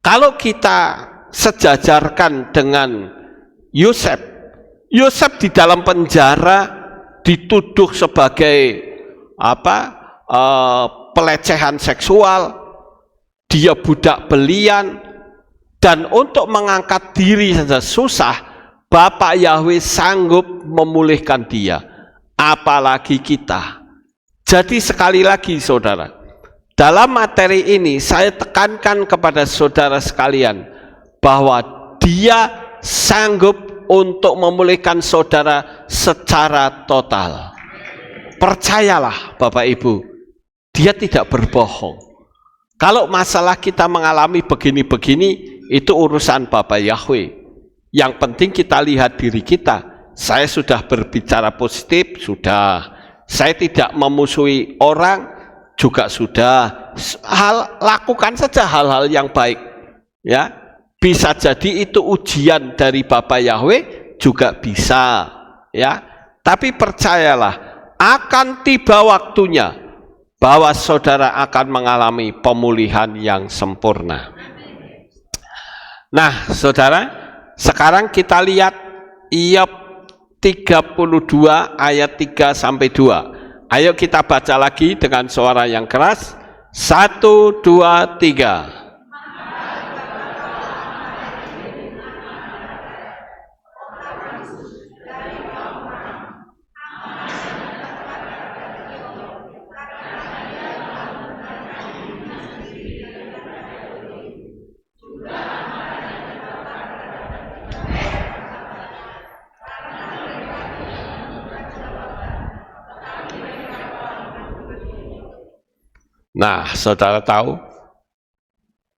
Kalau kita sejajarkan dengan Yosef, Yosef di dalam penjara dituduh sebagai pelecehan seksual, dia budak belian, dan untuk mengangkat diri saja susah. Bapak Yahweh sanggup memulihkan dia, apalagi kita. Jadi sekali lagi saudara, dalam materi ini saya tekankan kepada saudara sekalian bahwa dia sanggup untuk memulihkan saudara secara total. Percayalah Bapak Ibu, dia tidak berbohong. Kalau masalah kita mengalami begini-begini, itu urusan Bapak Yahweh. Yang penting kita lihat diri kita. Saya sudah berbicara positif, sudah. Saya tidak memusuhi orang, juga sudah. Lakukan saja hal-hal yang baik. Ya, bisa jadi itu ujian dari Bapak Yahweh, juga bisa. Ya, tapi percayalah, akan tiba waktunya bahwa saudara akan mengalami pemulihan yang sempurna. Nah, saudara, sekarang kita lihat Iyob 32 ayat 3-2. Ayo kita baca lagi dengan suara yang keras. 1, 2, 3. Nah, saudara tahu,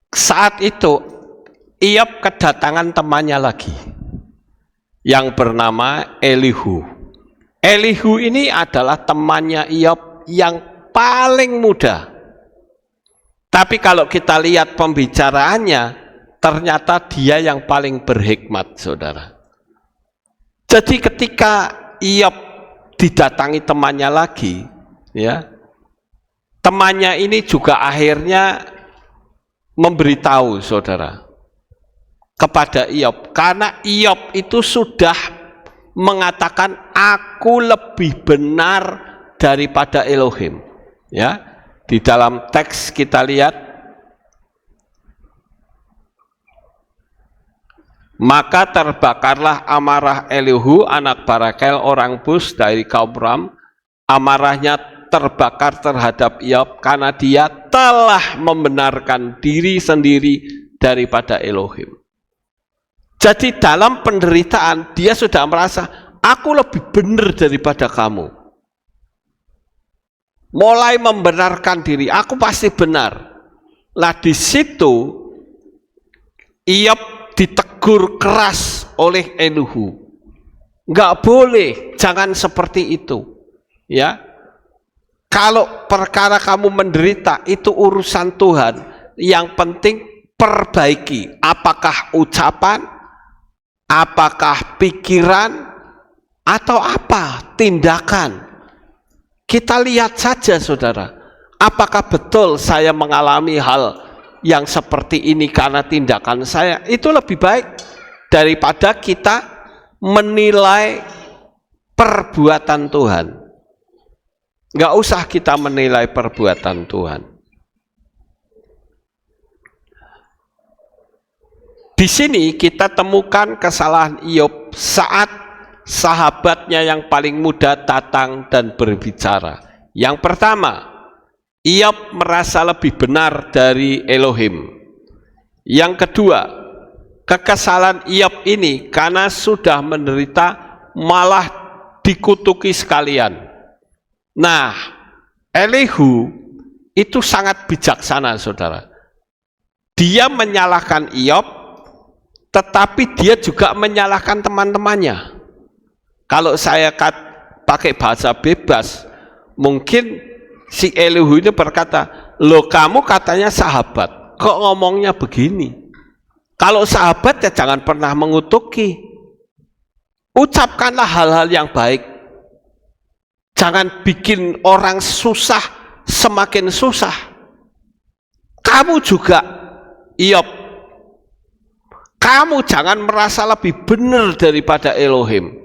saat itu Iyob kedatangan temannya lagi yang bernama Elihu. Elihu ini adalah temannya Iyob yang paling muda. Tapi kalau kita lihat pembicaraannya, ternyata dia yang paling berhikmat, saudara. Jadi ketika Iyob didatangi temannya lagi, ya, temannya ini juga akhirnya memberitahu saudara kepada Iyob, karena Iyob itu sudah mengatakan aku lebih benar daripada Elohim. Ya, di dalam teks kita lihat Maka terbakarlah amarah Elihu anak Barakel orang Bus dari kaum Ram. Amarahnya terbakar terhadap Iyob karena dia telah membenarkan diri sendiri daripada Elohim. Jadi dalam penderitaan dia sudah merasa, aku lebih benar daripada kamu. Mulai membenarkan diri, aku pasti benar. Lah di situ Iyob ditegur keras oleh Elihu. Enggak boleh, jangan seperti itu. Ya. Kalau perkara kamu menderita itu urusan Tuhan. Yang penting perbaiki. Apakah ucapan, apakah pikiran, atau apa tindakan. Kita lihat saja saudara, apakah betul saya mengalami hal yang seperti ini karena tindakan saya. Itu lebih baik daripada kita menilai perbuatan Tuhan. Nggak usah kita menilai perbuatan Tuhan. Di sini kita temukan kesalahan Iyob saat sahabatnya yang paling muda datang dan berbicara. Yang pertama, Iyob merasa lebih benar dari Elohim. Yang kedua, kekesalan Iyob ini karena sudah menderita malah dikutuki sekalian. Nah, Elihu itu sangat bijaksana saudara. Dia menyalahkan Iyob, tetapi dia juga menyalahkan teman-temannya. Kalau saya pakai bahasa bebas, mungkin si Elihu itu berkata, loh kamu katanya sahabat, kok ngomongnya begini? Kalau sahabat ya jangan pernah mengutuki. Ucapkanlah hal-hal yang baik. Jangan bikin orang susah semakin susah. Kamu juga, Iyob, kamu jangan merasa lebih benar daripada Elohim.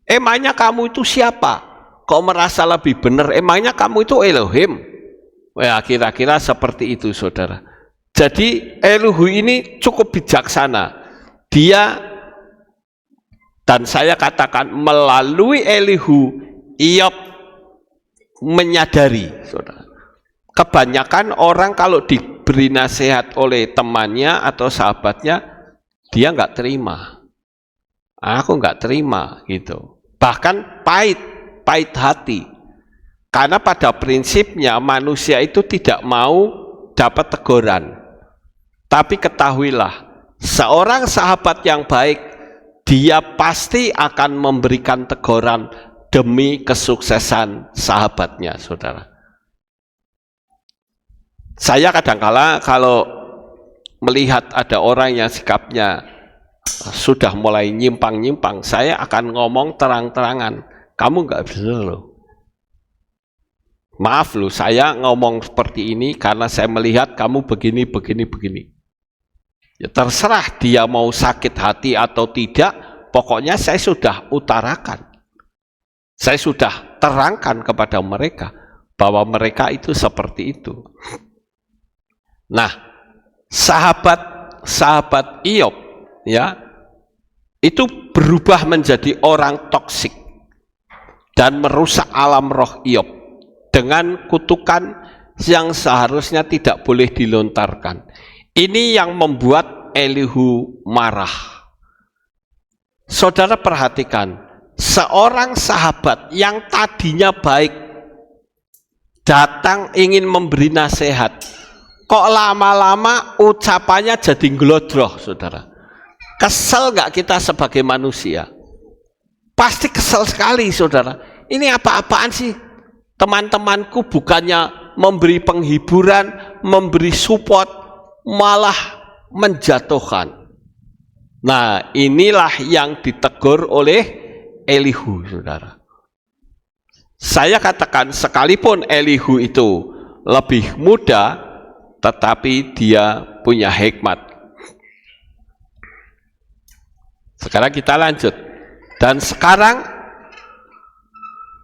Emangnya kamu itu siapa? Kok merasa lebih benar? Emangnya kamu itu Elohim? Ya kira-kira seperti itu saudara. Jadi Elihu ini cukup bijaksana. Dia, dan saya katakan melalui Elihu, Iyob menyadari saudara. Kebanyakan orang kalau diberi nasihat oleh temannya atau sahabatnya, dia nggak terima. Aku nggak terima gitu. Bahkan pahit hati. Karena pada prinsipnya manusia itu tidak mau dapat teguran. Tapi ketahuilah, seorang sahabat yang baik, dia pasti akan memberikan teguran demi kesuksesan sahabatnya, saudara. Saya kadangkala kalau melihat ada orang yang sikapnya sudah mulai nyimpang-nyimpang, saya akan ngomong terang-terangan, kamu nggak bisa loh. Maaf loh, saya ngomong seperti ini karena saya melihat kamu begini. Ya terserah dia mau sakit hati atau tidak, pokoknya saya sudah utarakan. Saya sudah terangkan kepada mereka bahwa mereka itu seperti itu. Nah, sahabat Iyob ya itu berubah menjadi orang toksik dan merusak alam roh Iyob dengan kutukan yang seharusnya tidak boleh dilontarkan. Ini yang membuat Elihu marah. Saudara perhatikan, seorang sahabat yang tadinya baik datang ingin memberi nasihat, kok lama-lama ucapannya jadi ngelodroh, saudara. Kesel nggak kita sebagai manusia? Pasti kesel sekali, saudara. Ini apa-apaan sih? Teman-temanku bukannya memberi penghiburan, memberi support, malah menjatuhkan. Nah, inilah yang ditegur oleh Elihu, saudara. Saya katakan sekalipun Elihu itu lebih muda, tetapi dia punya hikmat. Sekarang kita lanjut. Dan sekarang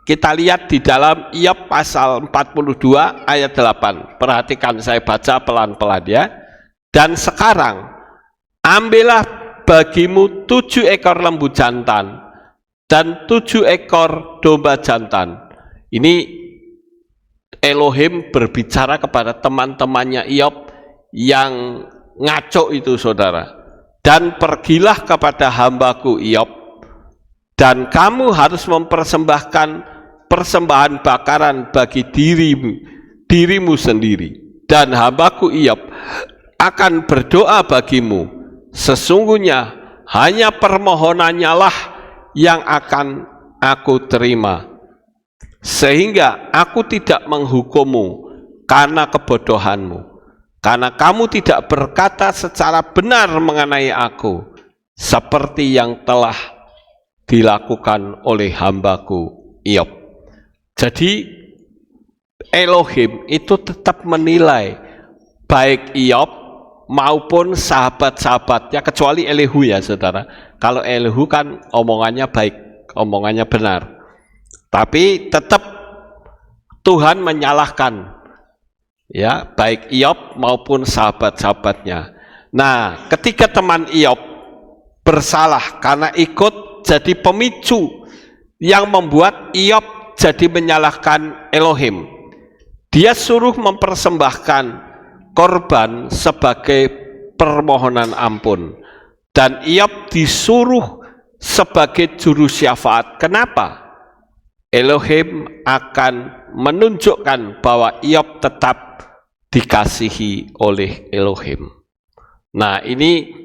kita lihat di dalam Iyob pasal 42 ayat 8. Perhatikan, saya baca pelan-pelan ya. Dan sekarang ambillah bagimu 7 ekor lembu jantan dan 7 ekor domba jantan. Ini Elohim berbicara kepada teman-temannya Iyob yang ngaco itu, saudara. Dan pergilah kepada hambaku Iyob, dan kamu harus mempersembahkan persembahan bakaran bagi dirimu sendiri. Dan hambaku Iyob akan berdoa bagimu. Sesungguhnya hanya permohonannya lah yang akan aku terima, sehingga aku tidak menghukummu karena kebodohanmu. Karena kamu tidak berkata secara benar mengenai aku, seperti yang telah dilakukan oleh hambaku Iyob. Jadi Elohim itu tetap menilai baik Iyob maupun sahabat-sahabatnya, kecuali Elihu ya saudara. Kalau Elihu kan omongannya baik, omongannya benar. Tapi tetap Tuhan menyalahkan ya, baik Iyob maupun sahabat-sahabatnya. Nah, ketika teman Iyob bersalah karena ikut jadi pemicu yang membuat Iyob jadi menyalahkan Elohim, dia suruh mempersembahkan korban sebagai permohonan ampun, dan Iyob disuruh sebagai juru syafaat. Kenapa? Elohim akan menunjukkan bahwa Iyob tetap dikasihi oleh Elohim. Nah, ini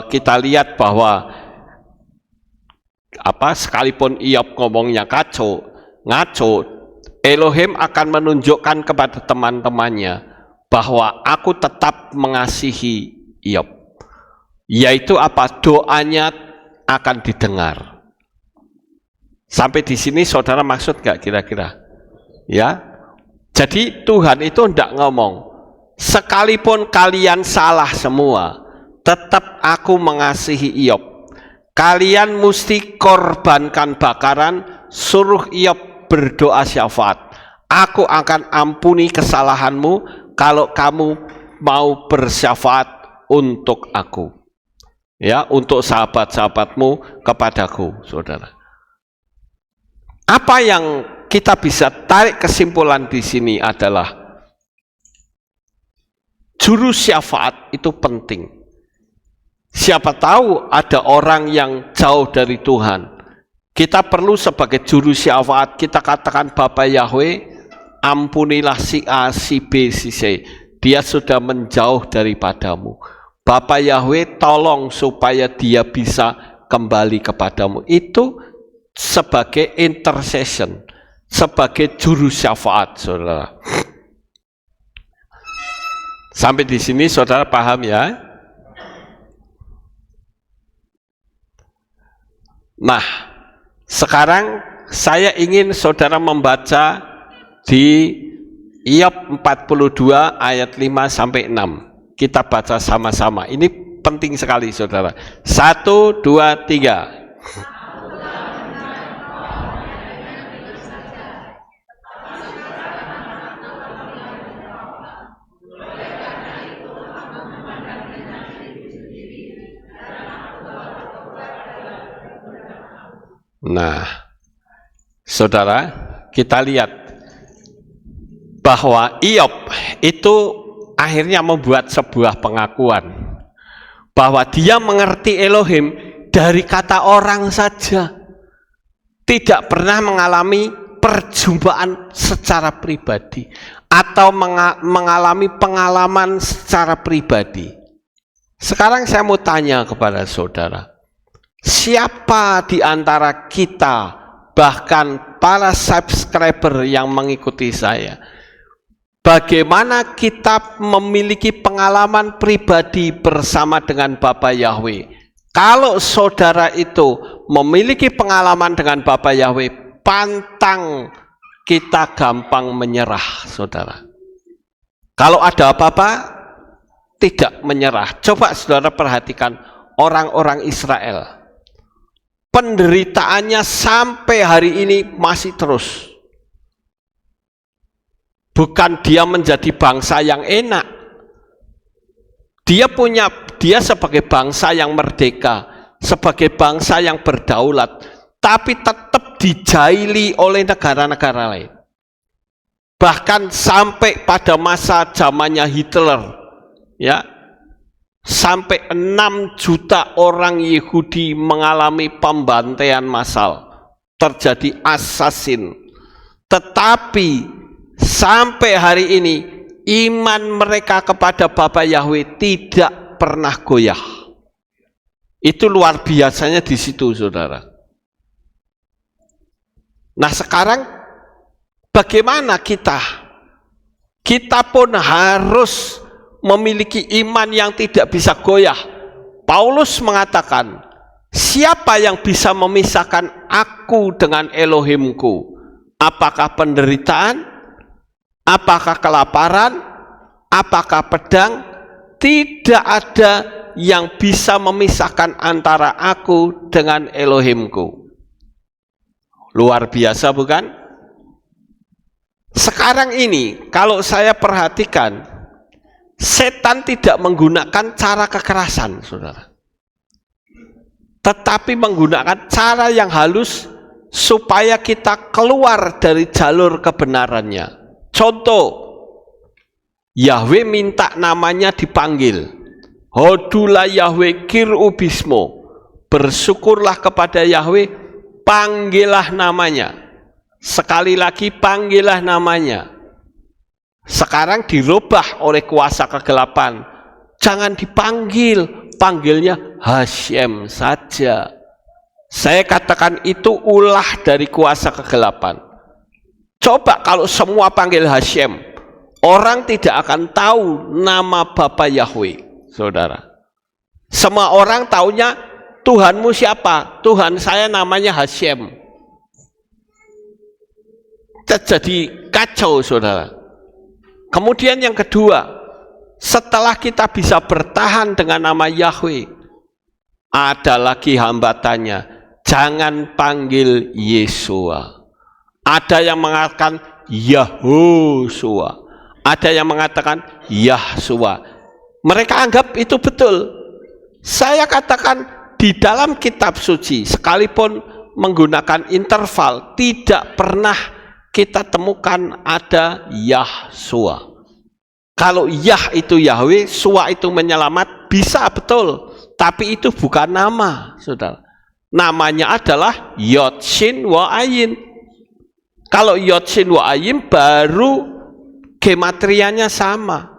kita lihat bahwa sekalipun Iyob ngomongnya ngaco, Elohim akan menunjukkan kepada teman-temannya bahwa aku tetap mengasihi Iyob. Yaitu apa? Doanya akan didengar. Sampai di sini saudara maksud gak kira-kira? Ya. Jadi Tuhan itu tidak ngomong, sekalipun kalian salah semua, tetap aku mengasihi Iyob. Kalian mesti korbankan bakaran, suruh Iyob berdoa syafaat. Aku akan ampuni kesalahanmu kalau kamu mau bersyafaat untuk aku. Ya, untuk sahabat-sahabatmu kepadaku, saudara. Apa yang kita bisa tarik kesimpulan di sini adalah juru syafaat itu penting. Siapa tahu ada orang yang jauh dari Tuhan. Kita perlu sebagai juru syafaat kita katakan, Bapak Yahweh, ampunilah si A, si B, si C. Dia sudah menjauh daripadamu. Bapak Yahweh, tolong supaya dia bisa kembali kepadamu. Itu sebagai intercession, sebagai juru syafaat, saudara. Sampai di sini saudara paham ya? Nah, sekarang saya ingin saudara membaca di Iyob 42 ayat 5 sampai 6. Kita baca sama-sama. Ini penting sekali saudara. 1, 2, 3. Nah, saudara, kita lihat bahwa Iyob itu akhirnya membuat sebuah pengakuan bahwa dia mengerti Elohim dari kata orang saja, tidak pernah mengalami perjumpaan secara pribadi atau mengalami pengalaman secara pribadi. Sekarang saya mau tanya kepada saudara, siapa di antara kita, bahkan para subscriber yang mengikuti saya, bagaimana kita memiliki pengalaman pribadi bersama dengan Bapak Yahweh? Kalau saudara itu memiliki pengalaman dengan Bapak Yahweh, pantang kita gampang menyerah, saudara. Kalau ada apa-apa, tidak menyerah. Coba saudara perhatikan orang-orang Israel. Penderitaannya sampai hari ini masih terus. Bukan dia menjadi bangsa yang enak. Dia sebagai bangsa yang merdeka, sebagai bangsa yang berdaulat, tapi tetap dijaili oleh negara-negara lain. Bahkan sampai pada masa zamannya Hitler, ya, sampai 6 juta orang Yahudi mengalami pembantaian massal, terjadi assassin. Tetapi sampai hari ini iman mereka kepada Bapa Yahweh tidak pernah goyah. Itu luar biasanya di situ, saudara. Nah sekarang bagaimana kita? Kita pun harus memiliki iman yang tidak bisa goyah. Paulus mengatakan, siapa yang bisa memisahkan aku dengan Elohimku? Apakah penderitaan? Apakah kelaparan? Apakah pedang? Tidak ada yang bisa memisahkan antara aku dengan Elohimku. Luar biasa bukan? Sekarang ini kalau saya perhatikan, setan tidak menggunakan cara kekerasan, saudara, tetapi menggunakan cara yang halus supaya kita keluar dari jalur kebenarannya. Contoh, Yahweh minta namanya dipanggil. Hodulah Yahweh kirubismo. Bersyukurlah kepada Yahweh, panggillah namanya. Sekali lagi panggillah namanya. Sekarang dirubah oleh kuasa kegelapan. Jangan dipanggil, panggilnya Hashem saja. Saya katakan itu ulah dari kuasa kegelapan. Coba kalau semua panggil Hashem, orang tidak akan tahu nama Bapa Yahweh, saudara. Semua orang taunya Tuhanmu siapa? Tuhan saya namanya Hashem. Jadi kacau, saudara. Kemudian yang kedua, setelah kita bisa bertahan dengan nama Yahweh, ada lagi hambatannya, jangan panggil Yesua. Ada yang mengatakan Yahosua, ada yang mengatakan Yahsua. Mereka anggap itu betul. Saya katakan di dalam kitab suci, sekalipun menggunakan interval, tidak pernah kita temukan ada Yahsua. Kalau Yah itu Yahweh, Sua itu menyelamat, bisa betul, tapi itu bukan nama, saudara. Namanya adalah Yod Shin Wa Ayin. Kalau Yod Shin Wa Ayin baru gematrianya sama.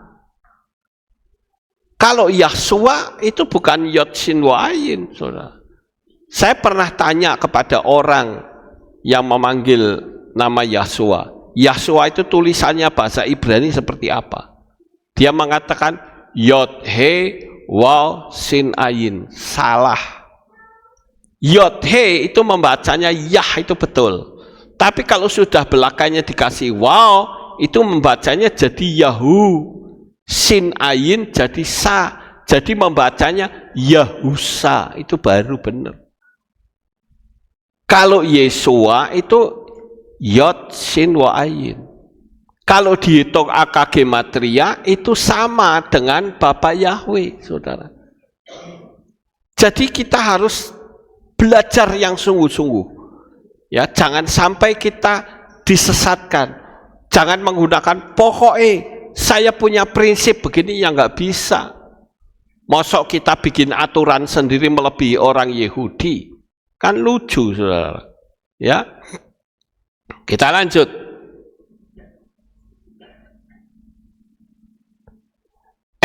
Kalau Yahsua itu bukan Yod Shin Wa Ayin, saudara. Saya pernah tanya kepada orang yang memanggil nama Yahsua. Yahsua itu tulisannya bahasa Ibrani seperti apa? Dia mengatakan Yod He Waw Sin Ayin. Salah. Yod He itu membacanya Yah, itu betul. Tapi kalau sudah belakangnya dikasih Waw, itu membacanya jadi Yahu. Sin Ayin jadi Sa. Jadi membacanya Yahusa. Itu baru benar. Kalau Yesua itu Yod Shin Wa Ayin. Kalau dihitung angka gematria itu sama dengan Bapa Yahweh, saudara. Jadi kita harus belajar yang sungguh-sungguh. Ya, jangan sampai kita disesatkan. Jangan menggunakan pokoknya saya punya prinsip begini, yang nggak bisa. Mosok kita bikin aturan sendiri melebihi orang Yahudi, kan lucu, saudara. Ya, kita lanjut.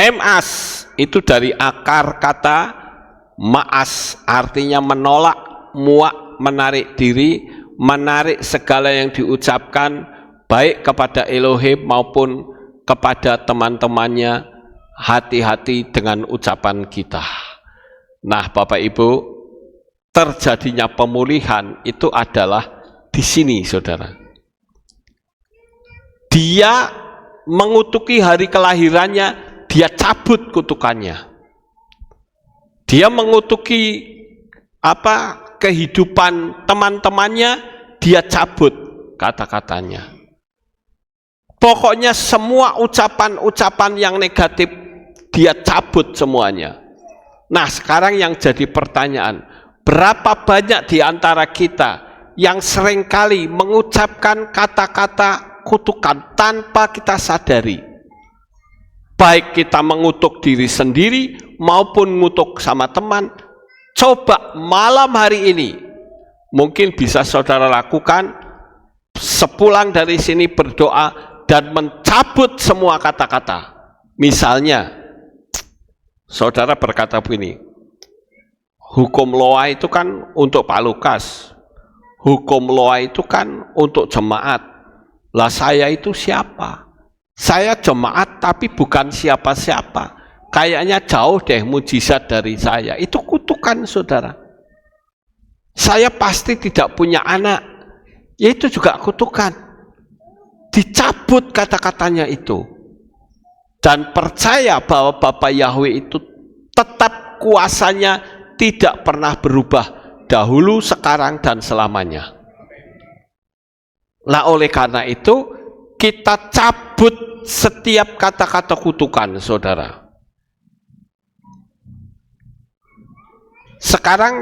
Mas itu dari akar kata maas, artinya menolak, muak, menarik diri, menarik segala yang diucapkan baik kepada Elohim maupun kepada teman-temannya. Hati-hati dengan ucapan kita. Nah, Bapak Ibu, terjadinya pemulihan itu adalah di sini, saudara. Dia mengutuki hari kelahirannya, dia cabut kutukannya. Dia mengutuki kehidupan teman-temannya, dia cabut kata-katanya. Pokoknya semua ucapan-ucapan yang negatif dia cabut semuanya. Nah, sekarang yang jadi pertanyaan, berapa banyak di antara kita yang seringkali mengucapkan kata-kata kutukan tanpa kita sadari? Baik kita mengutuk diri sendiri maupun mengutuk sama teman. Coba malam hari ini, mungkin bisa saudara lakukan, sepulang dari sini berdoa dan mencabut semua kata-kata. Misalnya, saudara berkata begini, hukum loa itu kan untuk Pak Lukas, hukum loa itu kan untuk jemaat. Lah saya itu siapa? Saya jemaat tapi bukan siapa-siapa. Kayaknya jauh deh mujizat dari saya. Itu kutukan, saudara. Saya pasti tidak punya anak. Ya itu juga kutukan. Dicabut kata-katanya itu. Dan percaya bahwa Bapa Yahweh itu tetap kuasanya tidak pernah berubah. Dahulu, sekarang, dan selamanya. Lah oleh karena itu, kita cabut setiap kata-kata kutukan, saudara. Sekarang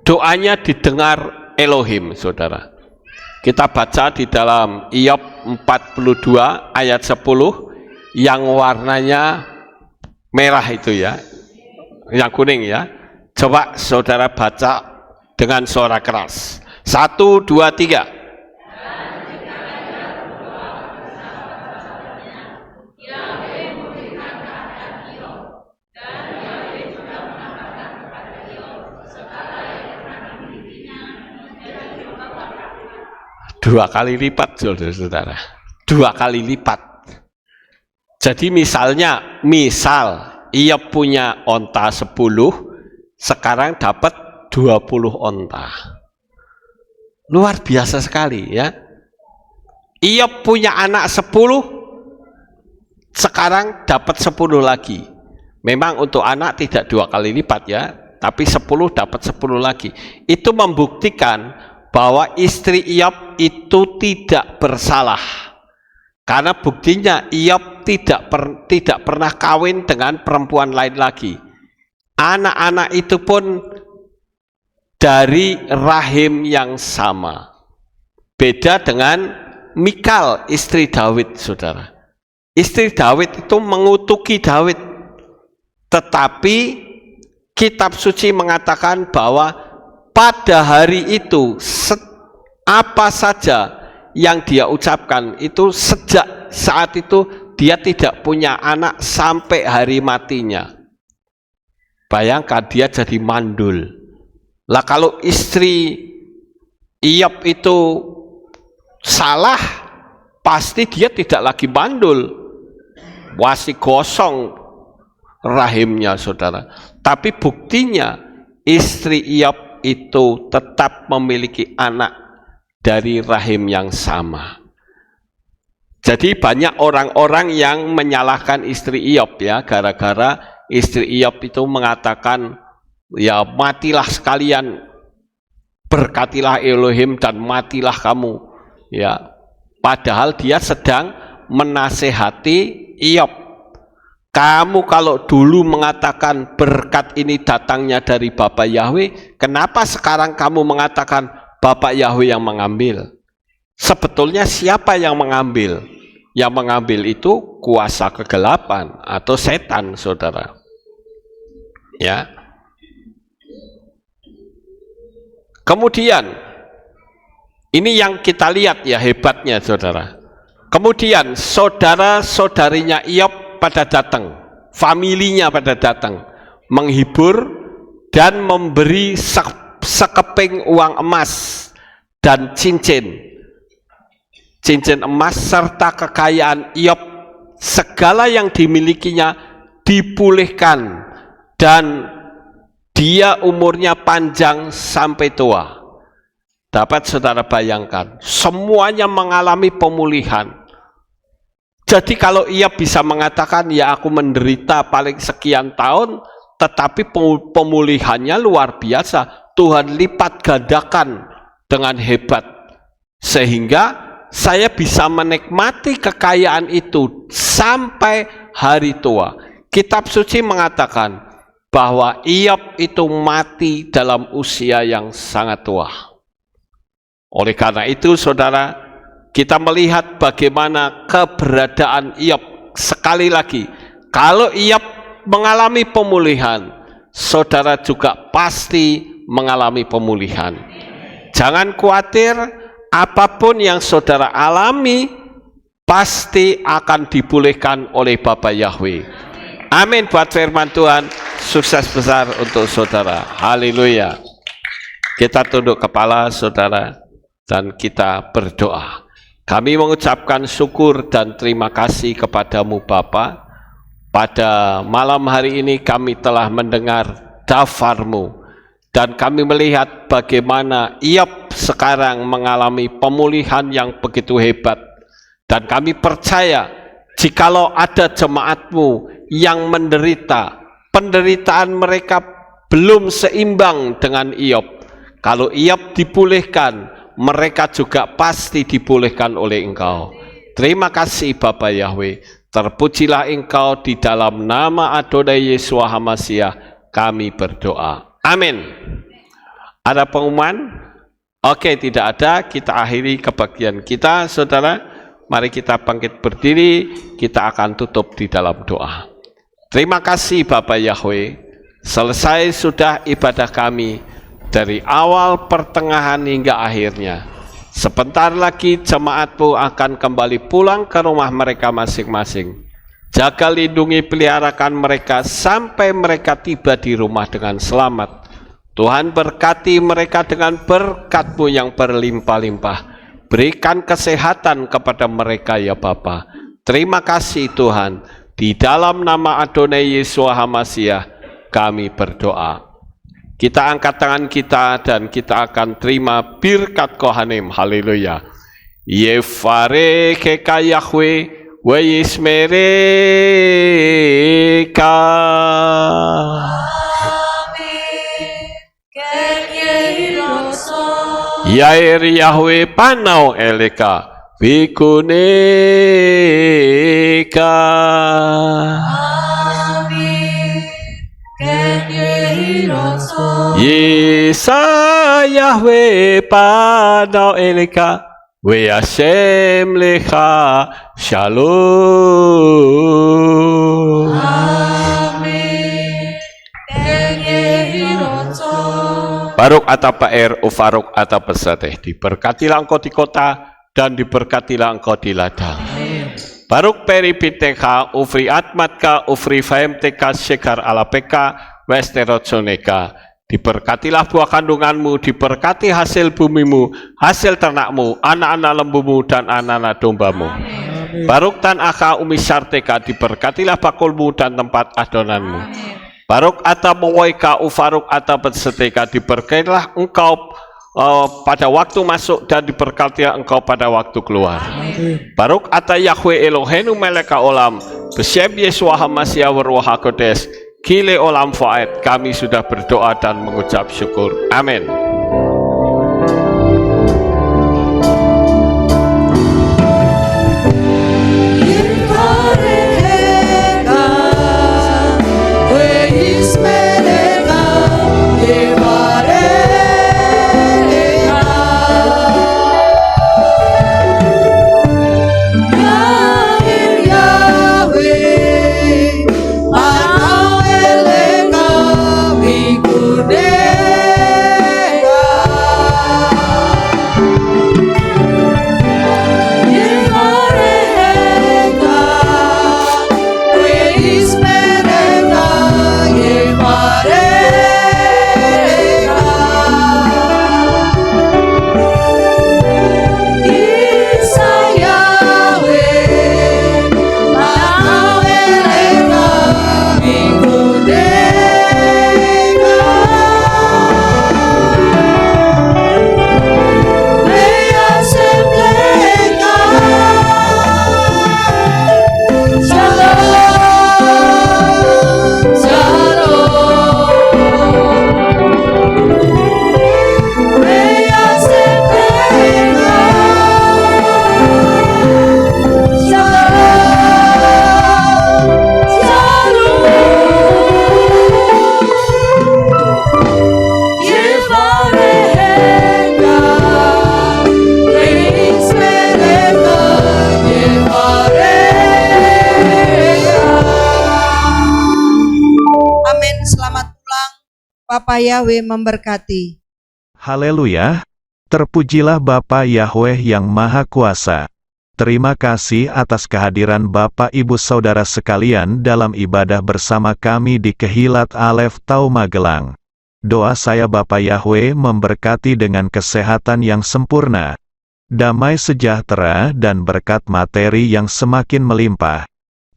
doanya didengar Elohim, saudara. Kita baca di dalam Iyob 42 ayat 10 yang warnanya merah itu ya, yang kuning ya. Coba saudara baca dengan suara keras. 1, 2, 3. Dua kali lipat, saudara. 2 kali lipat. Jadi misal ia punya onta 10, sekarang dapat 20 onta. Luar biasa sekali ya. Ia punya anak 10, sekarang dapat 10 lagi. Memang untuk anak tidak 2 kali lipat ya, tapi 10 dapat 10 lagi. Itu membuktikan bahwa istri Iyob itu tidak bersalah. Karena buktinya Iyob tidak pernah kawin dengan perempuan lain lagi. Anak-anak itu pun dari rahim yang sama. Beda dengan Mikal, istri Daud, saudara. Istri Daud itu mengutuki Daud. Tetapi kitab suci mengatakan bahwa pada hari itu, apa saja yang dia ucapkan itu sejak saat itu dia tidak punya anak sampai hari matinya. Bayangkan dia jadi mandul. Lah kalau istri Iyob itu salah, pasti dia tidak lagi mandul. Masih kosong rahimnya, saudara. Tapi buktinya istri Iyob itu tetap memiliki anak dari rahim yang sama. Jadi banyak orang-orang yang menyalahkan istri Iyob ya, gara-gara istri Iyob itu mengatakan, ya matilah sekalian, berkatilah Elohim dan matilah kamu. Ya, padahal dia sedang menasehati Iyob. Kamu kalau dulu mengatakan berkat ini datangnya dari Bapa Yahweh, kenapa sekarang kamu mengatakan Bapa Yahweh yang mengambil? Sebetulnya siapa yang mengambil? Yang mengambil itu kuasa kegelapan atau setan, saudara. Ya. Kemudian, ini yang kita lihat ya hebatnya, saudara. Kemudian saudara-saudarinya Iyob pada datang, familinya pada datang, menghibur dan memberi sekeping uang emas dan cincin emas serta kekayaan Iyob, segala yang dimilikinya dipulihkan dan dia umurnya panjang sampai tua. Dapat saudara bayangkan, semuanya mengalami pemulihan. Jadi kalau ia bisa mengatakan, ya aku menderita paling sekian tahun, tetapi pemulihannya luar biasa. Tuhan lipat gandakan dengan hebat. Sehingga saya bisa menikmati kekayaan itu sampai hari tua. Kitab suci mengatakan bahwa Iyob itu mati dalam usia yang sangat tua. Oleh karena itu, saudara, kita melihat bagaimana keberadaan Iyob. Sekali lagi, kalau Iyob mengalami pemulihan, saudara juga pasti mengalami pemulihan. Jangan khawatir, apapun yang saudara alami pasti akan dipulihkan oleh Bapa Yahweh. Amin buat firman Tuhan. Sukses besar untuk saudara. Haleluya. Kita tunduk kepala, saudara, dan kita berdoa. Kami mengucapkan syukur dan terima kasih kepadamu Bapa. Pada malam hari ini kami telah mendengar dafar-Mu dan kami melihat bagaimana Iyob sekarang mengalami pemulihan yang begitu hebat. Dan kami percaya jikalau ada jemaat-Mu yang menderita, penderitaan mereka belum seimbang dengan Iyob. Kalau Iyob dipulihkan, mereka juga pasti dipulihkan oleh Engkau. Terima kasih Bapa Yahweh. Terpujilah Engkau, di dalam nama Adonai Yeshua HaMashiach kami berdoa. Amin. Ada pengumuman? Oke, tidak ada. Kita akhiri kebagian kita, saudara. Mari kita bangkit berdiri. Kita akan tutup di dalam doa. Terima kasih Bapa Yahweh. Selesai sudah ibadah kami dari awal, pertengahan hingga akhirnya. Sebentar lagi jemaat-Mu akan kembali pulang ke rumah mereka masing-masing. Jaga, lindungi, peliharakan mereka sampai mereka tiba di rumah dengan selamat. Tuhan berkati mereka dengan berkat-Mu yang berlimpah-limpah. Berikan kesehatan kepada mereka ya Bapa. Terima kasih Tuhan. Di dalam nama Adonai Yeshua HaMashiach kami berdoa. Kita angkat tangan kita dan kita akan terima birkat Kohanim. Haleluya. Yefare keka Yahweh wa yismereka. Yair Yahweh panau eleka vikuneka. Yesa Yahweh panau eleka we Hashem lecha shalom. Baruk atau Paer, Ufaruk atau Pesateh, diberkatilah engkau di kota dan diberkatilah engkau di ladang. Baruk peripiteka, ufri atmatka, ufri faemteka, sekar alapeka, westerotsoneka. Diberkatilah buah kandunganmu, diberkati hasil bumimu, hasil ternakmu, anak-anak lembumu dan anak-anak dombamu. Baruk tan aka umisarteka, diberkatilah bakulmu dan tempat adonanmu. Baruk ata mewaika ufaruk ata berseteka, diberkatilah engkau pada waktu masuk dan diberkatilah engkau pada waktu keluar. Baruk ata Yahweh Elohenu meleka olam, besem Yeshua HaMashiach Ruach HaKodesh, kile olam faed. Kami sudah berdoa dan mengucap syukur. Amin. Bapa Yahweh memberkati. Haleluya! Terpujilah Bapa Yahweh yang Maha Kuasa. Terima kasih atas kehadiran Bapak Ibu Saudara sekalian dalam ibadah bersama kami di Kehilat Alef Tau Magelang. Doa saya Bapa Yahweh memberkati dengan kesehatan yang sempurna, damai sejahtera dan berkat materi yang semakin melimpah.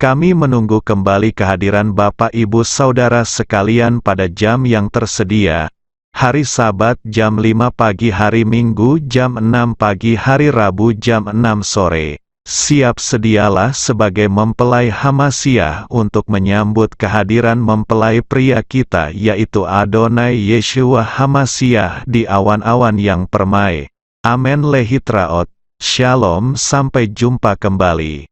Kami menunggu kembali kehadiran Bapak Ibu Saudara sekalian pada jam yang tersedia. Hari Sabat jam 5 pagi, hari Minggu jam 6 pagi, hari Rabu jam 6 sore. Siap sedialah sebagai mempelai Hamasiah untuk menyambut kehadiran mempelai pria kita yaitu Adonai Yeshua Hamasiah di awan-awan yang permai. Amen lehitraot. Shalom, sampai jumpa kembali.